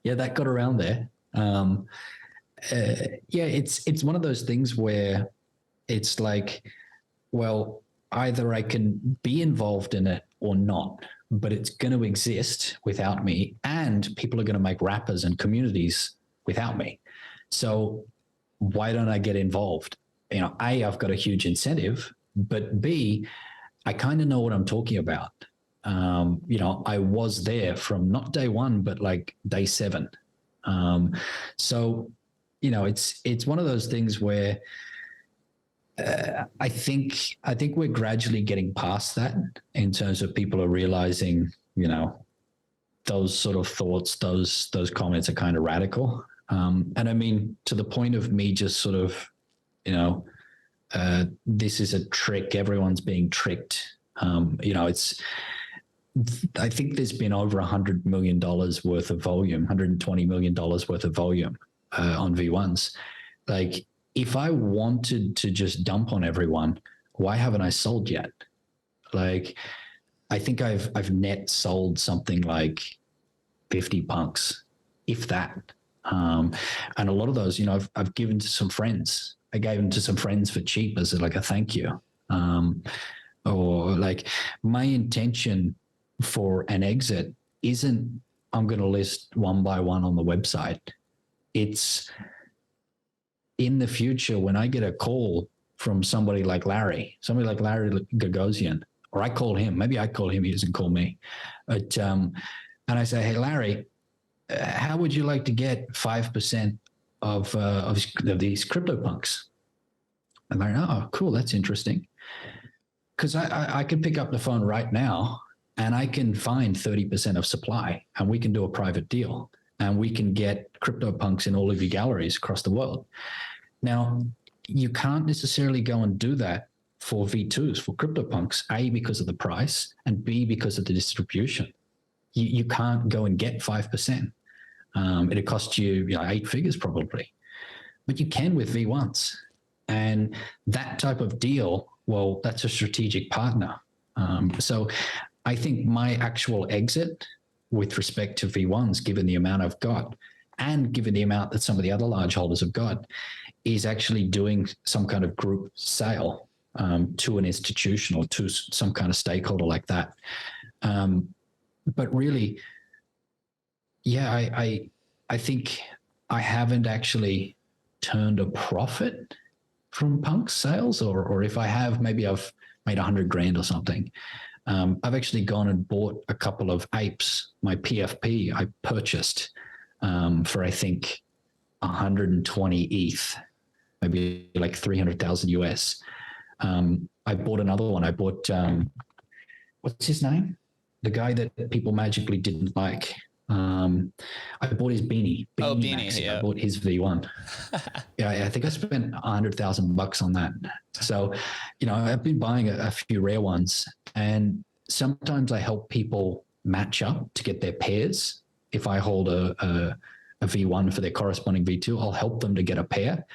Speaker 2: that got around there. It's one of those things where it's like, well, either I can be involved in it or not, but it's going to exist without me, and people are going to make wrappers and communities without me. So why don't I get involved? A, I've got a huge incentive, but B, I kind of know what I'm talking about. I was there from not day 1, but like day 7. So, it's one of those things where I think we're gradually getting past that, in terms of people are realizing, those sort of thoughts, those comments are kind of radical. And I mean, to the point of me just sort of, this is a trick. Everyone's being tricked. I think there's been over $100 million worth of volume, $120 million worth of volume on V1s. Like, if I wanted to just dump on everyone, why haven't I sold yet? Like, I think I've net sold something like 50 punks, if that. And a lot of those, I've given to some friends. I gave them to some friends for cheap as like a thank you. Or like, my intention for an exit isn't I'm going to list one by one on the website. It's in the future when I get a call from somebody like Larry Gagosian, or I call him, maybe I call him, he doesn't call me. But, and I say, hey, Larry, how would you like to get 5% of these CryptoPunks? And they're like, oh, cool, that's interesting. Because I could pick up the phone right now and I can find 30% of supply and we can do a private deal and we can get CryptoPunks in all of your galleries across the world. Now, you can't necessarily go and do that for V2s, for CryptoPunks, A, because of the price, and B, because of the distribution. You can't go and get 5%. It'd cost you, 8 figures probably, but you can with V1s. And that type of deal, well, that's a strategic partner. So I think my actual exit with respect to V1s, given the amount I've got and given the amount that some of the other large holders have got, is actually doing some kind of group sale to an institution or to some kind of stakeholder like that. But really, yeah, I think I haven't actually turned a profit from punk sales, or if I have, maybe I've made 100 grand or something. I've actually gone and bought a couple of apes. My PFP I purchased for I think 120 ETH, maybe like 300,000 US. I bought another one. I bought what's his name? The guy that people magically didn't like. I bought his beanie.
Speaker 1: Beanie,
Speaker 2: yeah. I bought his V1. Yeah, I think I spent $100,000 on that. So, I've been buying a few rare ones, and sometimes I help people match up to get their pairs. If I hold a V1 for their corresponding V2, I'll help them to get a pair.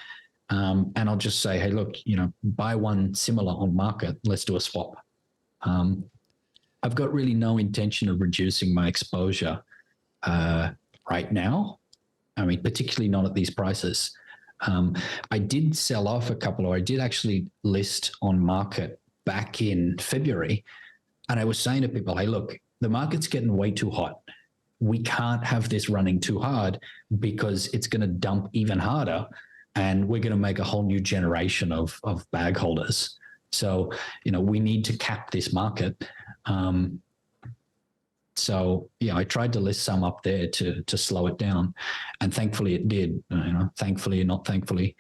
Speaker 2: And I'll just say, hey, look, buy one similar on market. Let's do a swap. I've got really no intention of reducing my exposure right now. I mean, particularly not at these prices. I did sell off a couple, or I did actually list on market back in February. And I was saying to people, hey, look, the market's getting way too hot. We can't have this running too hard because it's going to dump even harder. And we're going to make a whole new generation of bag holders. So, we need to cap this market. So yeah, I tried to list some up there to slow it down, and thankfully it did. Thankfully, not thankfully,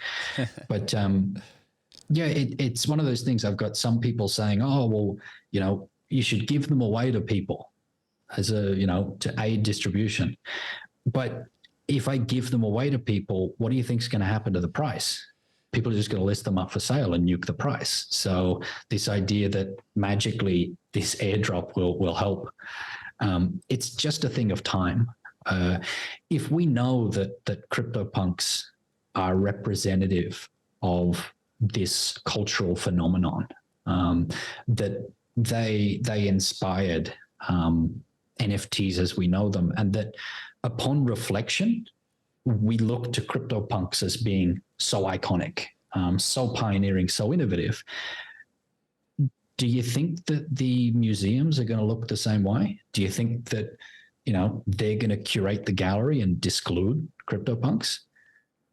Speaker 2: but yeah, it's one of those things. I've got some people saying, "Oh, well, you should give them away to people as to aid distribution." But if I give them away to people, what do you think is going to happen to the price? People are just going to list them up for sale and nuke the price. So this idea that magically this airdrop will help. It's just a thing of time. If we know that CryptoPunks are representative of this cultural phenomenon, that they inspired NFTs as we know them, and that upon reflection, we look to CryptoPunks as being so iconic, so pioneering, so innovative. Do you think that the museums are going to look the same way? Do you think that, they're going to curate the gallery and disclude CryptoPunks?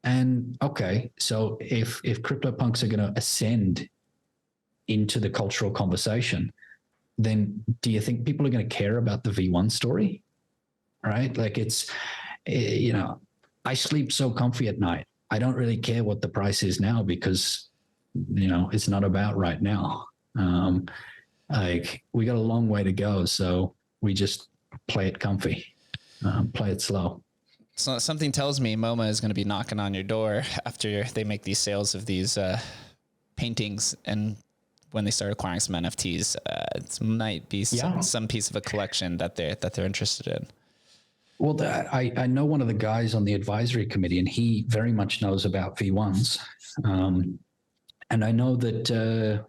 Speaker 2: And okay, so if CryptoPunks are going to ascend into the cultural conversation, then do you think people are going to care about the V1 story? Right? Like I sleep so comfy at night. I don't really care what the price is now because, it's not about right now. Like we got a long way to go, so we just play it comfy, play it slow.
Speaker 1: So something tells me MoMA is going to be knocking on your door after they make these sales of these paintings, and when they start acquiring some NFTs, it might be some piece of a collection that they're interested in.
Speaker 2: Well, I know one of the guys on the advisory committee, and he very much knows about V1s. And I know that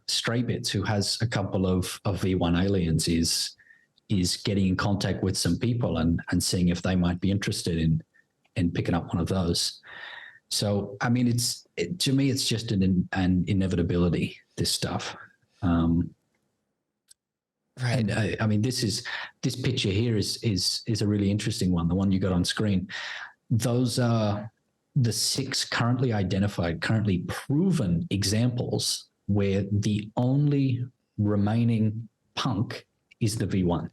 Speaker 2: Straybits, who has a couple of V1 aliens, is getting in contact with some people and seeing if they might be interested in picking up one of those. So, I mean, to me, it's just an inevitability, this stuff.
Speaker 1: Right.
Speaker 2: And I mean, this picture here is a really interesting one. The one you got on screen. Those are the 6 currently identified, currently proven examples where the only remaining punk is the V1,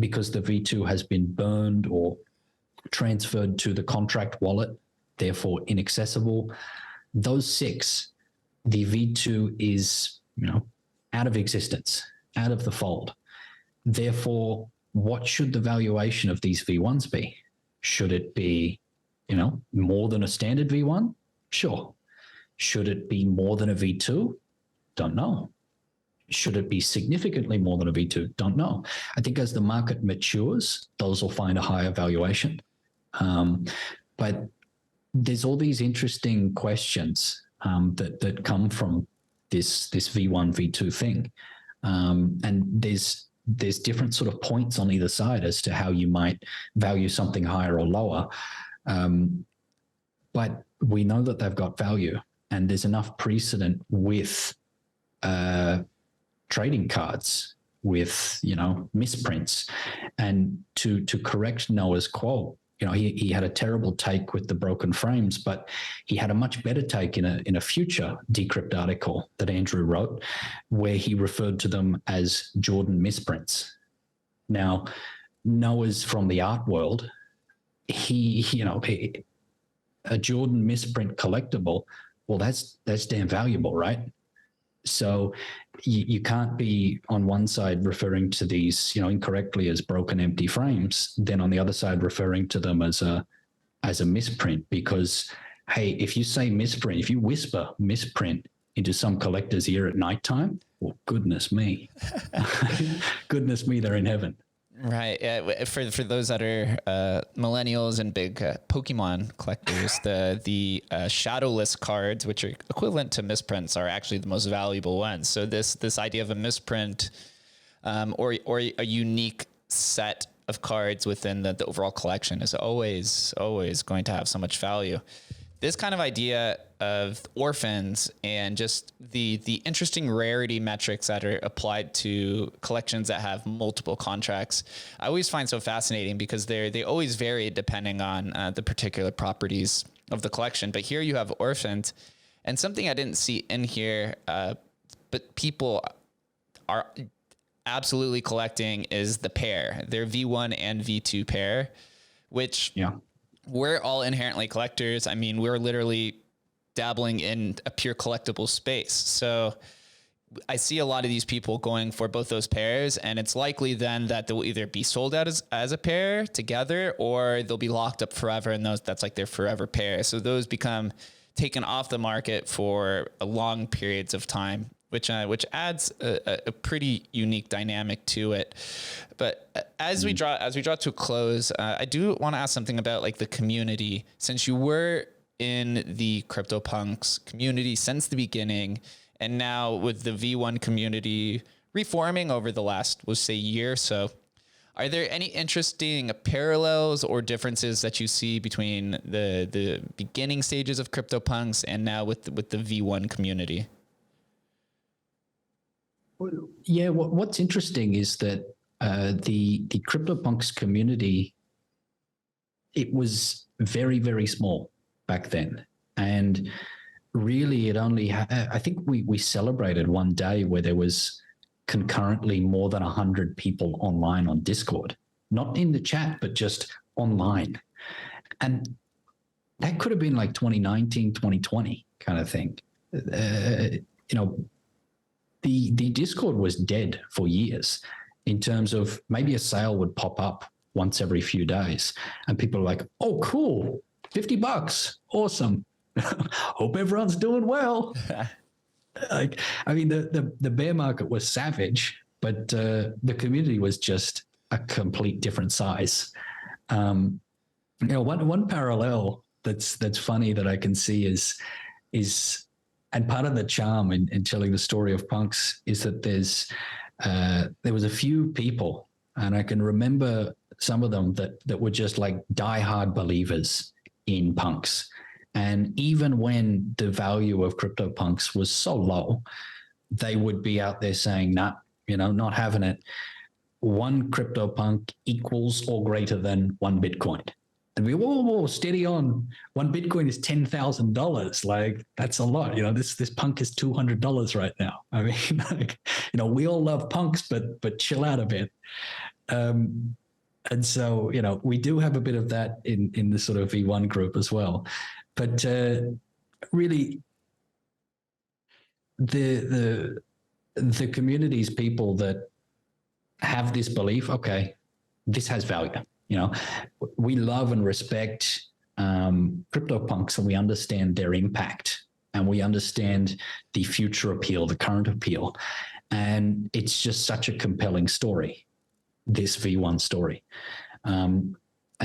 Speaker 2: because the V2 has been burned or transferred to the contract wallet, therefore inaccessible. Those 6, the V2 is, out of existence, out of the fold. Therefore, what should the valuation of these V1s be? Should it be, more than a standard V1? Sure. Should it be more than a V2? Don't know. Should it be significantly more than a V2? Don't know. I think as the market matures, those will find a higher valuation. But there's all these interesting questions that come from this V1, V2 thing. And there's different sort of points on either side as to how you might value something higher or lower. But we know that they've got value, and there's enough precedent with trading cards, with misprints, and to correct Noah's quote. He had a terrible take with the broken frames, but he had a much better take in a future Decrypt article that Andrew wrote, where he referred to them as Jordan misprints. Now, Noah's from the art world. A Jordan misprint collectible, well, that's damn valuable, right? So you can't be on one side referring to these, incorrectly as broken empty frames, then on the other side referring to them as a misprint. Because, hey, if you say misprint, if you whisper misprint into some collector's ear at nighttime, well, goodness me, they're in heaven.
Speaker 1: Right. For those that are millennials and big Pokemon collectors, the shadowless cards, which are equivalent to misprints, are actually the most valuable ones. So this idea of a misprint or a unique set of cards within the overall collection is always going to have so much value. This kind of idea of orphans and just the interesting rarity metrics that are applied to collections that have multiple contracts, I always find so fascinating, because they always vary depending on the particular properties of the collection. But here you have orphans, and something I didn't see in here, but people are absolutely collecting, is the pair, their V1 and V2 pair, which we're all inherently collectors. I mean, we're literally dabbling in a pure collectible space. So I see a lot of these people going for both those pairs, and it's likely then that they'll either be sold out as a pair together, or they'll be locked up forever, and that's like their forever pair. So those become taken off the market for long periods of time, which adds a pretty unique dynamic to it. But as we draw to a close, I do want to ask something about like the community. Since you were in the CryptoPunks community since the beginning, and now with the V1 community reforming over the last, we'll say, year or so, are there any interesting parallels or differences that you see between the beginning stages of CryptoPunks and now with the V1 community?
Speaker 2: Yeah, what's interesting is that the CryptoPunks community, it was very, very small back then. And really it only I think we celebrated one day where there was concurrently more than 100 people online on Discord, not in the chat, but just online. And that could have been like 2019, 2020 kind of thing. The Discord was dead for years, in terms of maybe a sale would pop up once every few days and people are like, oh, cool, $50, awesome. Hope everyone's doing well. Like, I mean, the bear market was savage, but the community was just a complete different size. One parallel that's funny that I can see is and part of the charm in telling the story of punks is that there was a few people, and I can remember some of them that were just like diehard believers in punks. And even when the value of CryptoPunks was so low, they would be out there saying, nah, not having it. One CryptoPunk equals or greater than one Bitcoin. And we, whoa, steady on. One Bitcoin is $10,000. Like, that's a lot. This punk is $200 right now. I mean, we all love punks, but chill out a bit. And so, we do have a bit of that in the sort of V1 group as well. But really, the community's people that have this belief, okay, this has value. We love and respect CryptoPunks, and we understand their impact, and we understand the future appeal, the current appeal. And it's just such a compelling story, this V1 story. And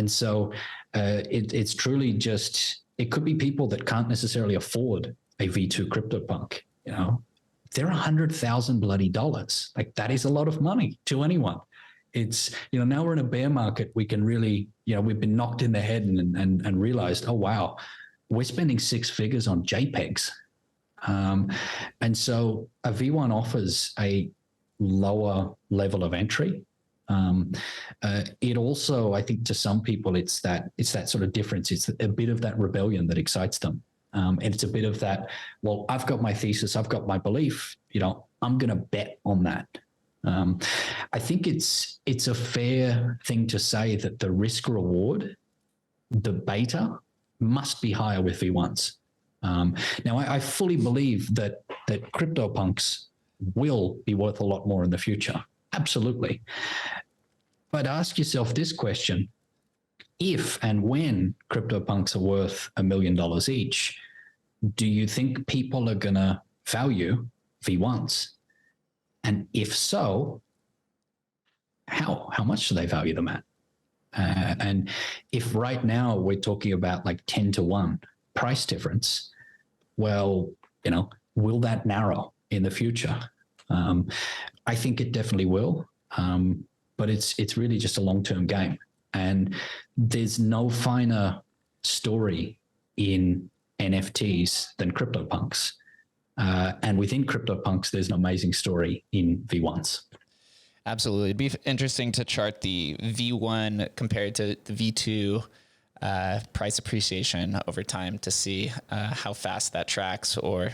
Speaker 2: so it's truly just, it could be people that can't necessarily afford a V2 CryptoPunk. They're $100,000 bloody dollars. Like, that is a lot of money to anyone. It's, now we're in a bear market, we can really, we've been knocked in the head and realized, oh, wow, we're spending six figures on JPEGs. And so a V1 offers a lower level of entry. It also, I think to some people, it's that sort of difference. It's a bit of that rebellion that excites them. And it's a bit of that, well, I've got my thesis, I've got my belief, I'm going to bet on that. I think it's a fair thing to say that the risk reward, the beta, must be higher with V1s. Now, I fully believe that CryptoPunks will be worth a lot more in the future. Absolutely. But ask yourself this question: if and when CryptoPunks are worth $1 million each, do you think people are going to value V1s? And if so, how much do they value them at? And if right now we're talking about like 10 to 1 price difference, well, will that narrow in the future? I think it definitely will, but it's really just a long-term game. And there's no finer story in NFTs than CryptoPunks. And within CryptoPunks, there's an amazing story in V1s.
Speaker 1: Absolutely. It'd be interesting to chart the V1 compared to the V2 price appreciation over time to see how fast that tracks or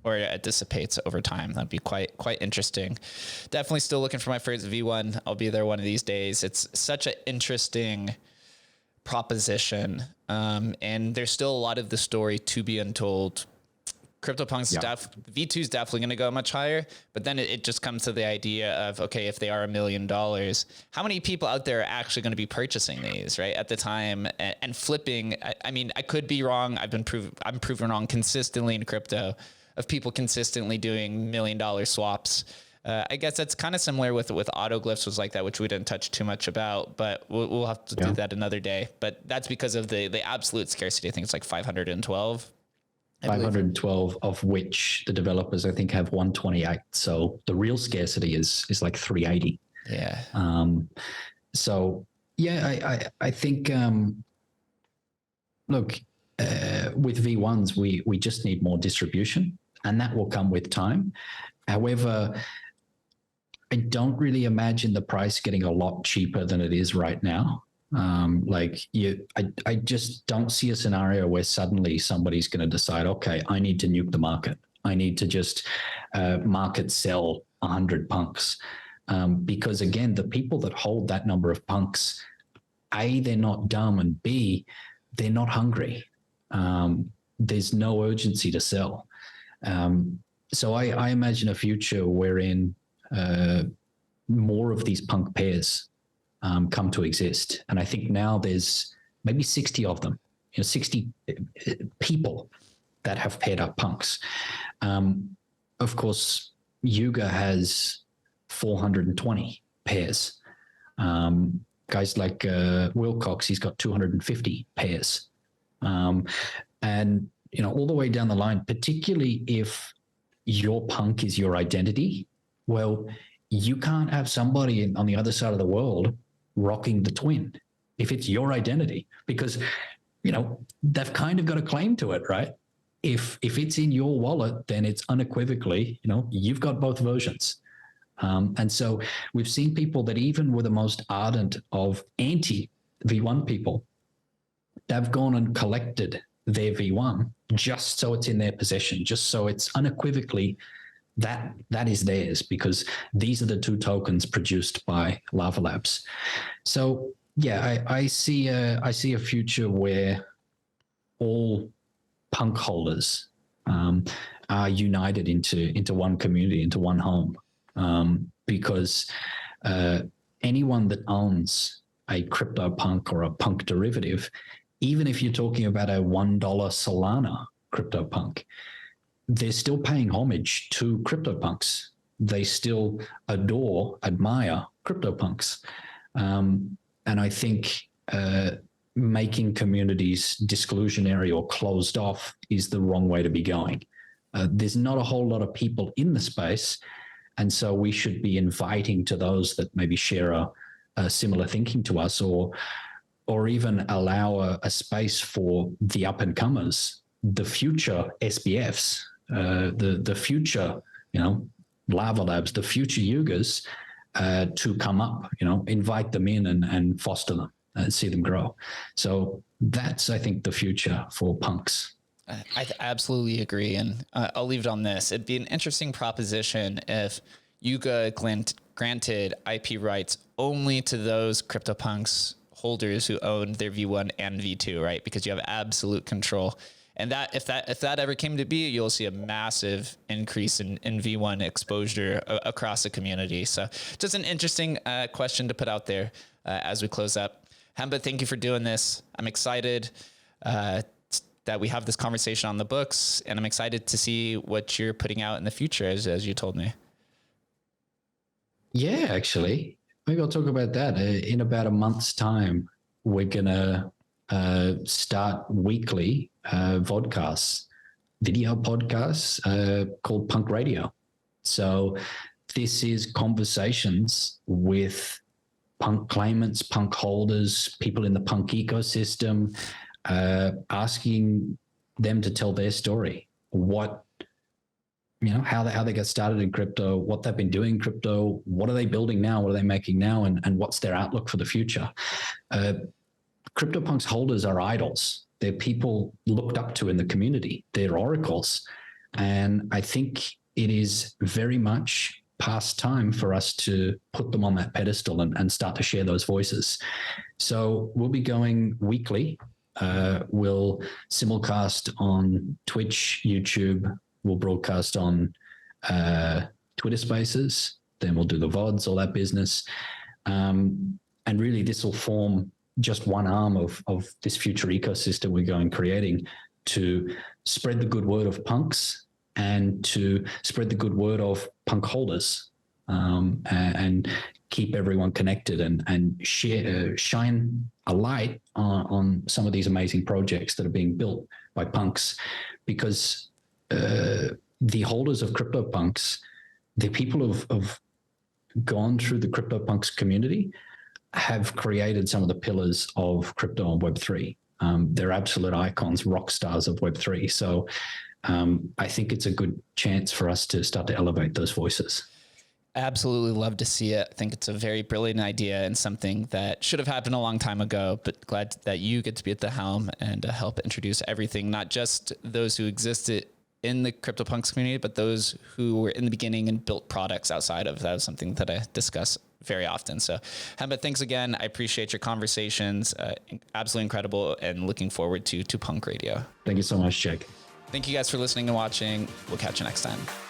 Speaker 1: it dissipates over time. That'd be quite interesting. Definitely still looking for my first V1. I'll be there one of these days. It's such an interesting proposition, and there's still a lot of the story to be untold. CryptoPunks V2 is definitely going to go much higher, but then it just comes to the idea of, okay, if they are $1 million, how many people out there are actually going to be purchasing these right at the time and flipping? I mean, I could be wrong. I'm proven wrong consistently in crypto of people consistently doing $1 million swaps. I guess that's kind of similar with Autoglyphs was like that, which we didn't touch too much about, but we'll have to do that another day. But that's because of the absolute scarcity. I think it's like 512.
Speaker 2: 512 of which the developers, I think, have 128. So the real scarcity is like 380.
Speaker 1: Yeah.
Speaker 2: So yeah, I think, look, with V1s, we just need more distribution, and that will come with time. However, I don't really imagine the price getting a lot cheaper than it is right now. I just don't see a scenario where suddenly somebody's going to decide, okay, I need to nuke the market. I need to just market sell 100 punks. Because again, the people that hold that number of punks, A, they're not dumb, and B, they're not hungry. There's no urgency to sell. So I imagine a future wherein more of these punk pairs come to exist. And I think now there's maybe 60 of them, 60 people that have paired up punks. Of course, Yuga has 420 pairs. Guys like Wilcox, he's got 250 pairs. And, all the way down the line, particularly if your punk is your identity, well, you can't have somebody on the other side of the world rocking the twin if it's your identity, because, they've kind of got a claim to it, right? If it's in your wallet, then it's unequivocally, you've got both versions. And so we've seen people that even were the most ardent of anti-V1 people, they've gone and collected their V1 just so it's in their possession, just so it's unequivocally that is theirs, because these are the two tokens produced by Lava Labs. So yeah, I see a future where all punk holders are united into one community, into one home, because anyone that owns a CryptoPunk or a punk derivative, even if you're talking about a $1 Solana CryptoPunk, they're still paying homage to CryptoPunks. They still admire CryptoPunks. And I think making communities disclusionary or closed off is the wrong way to be going. There's not a whole lot of people in the space, and so we should be inviting to those that maybe share a similar thinking to us, or even allow a space for the up-and-comers, the future SBFs, the future, Lava Labs, the future Yugas, to come up, invite them in and foster them and see them grow. So that's, I think, the future for punks.
Speaker 1: I absolutely agree. And I'll leave it on this. It'd be an interesting proposition if Yuga granted IP rights only to those CryptoPunks holders who own their V1 and V2, right? Because you have absolute control. And that if that ever came to be, you'll see a massive increase in V1 exposure across the community. So just an interesting question to put out there as we close up. Hemba, thank you for doing this. I'm excited that we have this conversation on the books, and I'm excited to see what you're putting out in the future, as you told me.
Speaker 2: Yeah, actually, maybe I'll talk about that. In about a month's time, we're going to start weekly vodcasts, video podcasts called Punk Radio. So this is conversations with punk claimants, punk holders, people in the punk ecosystem, asking them to tell their story, how they got started in crypto, what they've been doing in crypto, what are they building now, what are they making now, and what's their outlook for the future. CryptoPunks holders are idols. They're people looked up to in the community. They're oracles. And I think it is very much past time for us to put them on that pedestal and start to share those voices. So we'll be going weekly. We'll simulcast on Twitch, YouTube. We'll broadcast on Twitter Spaces. Then we'll do the VODs, all that business. And really, this will form just one arm of this future ecosystem we're going creating to spread the good word of punks and to spread the good word of punk holders, and keep everyone connected and shine a light on some of these amazing projects that are being built by punks, because the holders of CryptoPunks, the people who've gone through the CryptoPunks community, have created some of the pillars of crypto and Web3. They're absolute icons, rock stars of Web3. So I think it's a good chance for us to start to elevate those voices.
Speaker 1: Absolutely love to see it. I think it's a very brilliant idea and something that should have happened a long time ago, but glad that you get to be at the helm and help introduce everything, not just those who existed in the CryptoPunks community, but those who were in the beginning and built products outside of that. Was something that I discuss very often. So Hemba, thanks again. I appreciate your conversations. Absolutely incredible, and looking forward to Punk Radio.
Speaker 2: Thank you so much, Jake.
Speaker 1: Thank you guys for listening and watching. We'll catch you next time.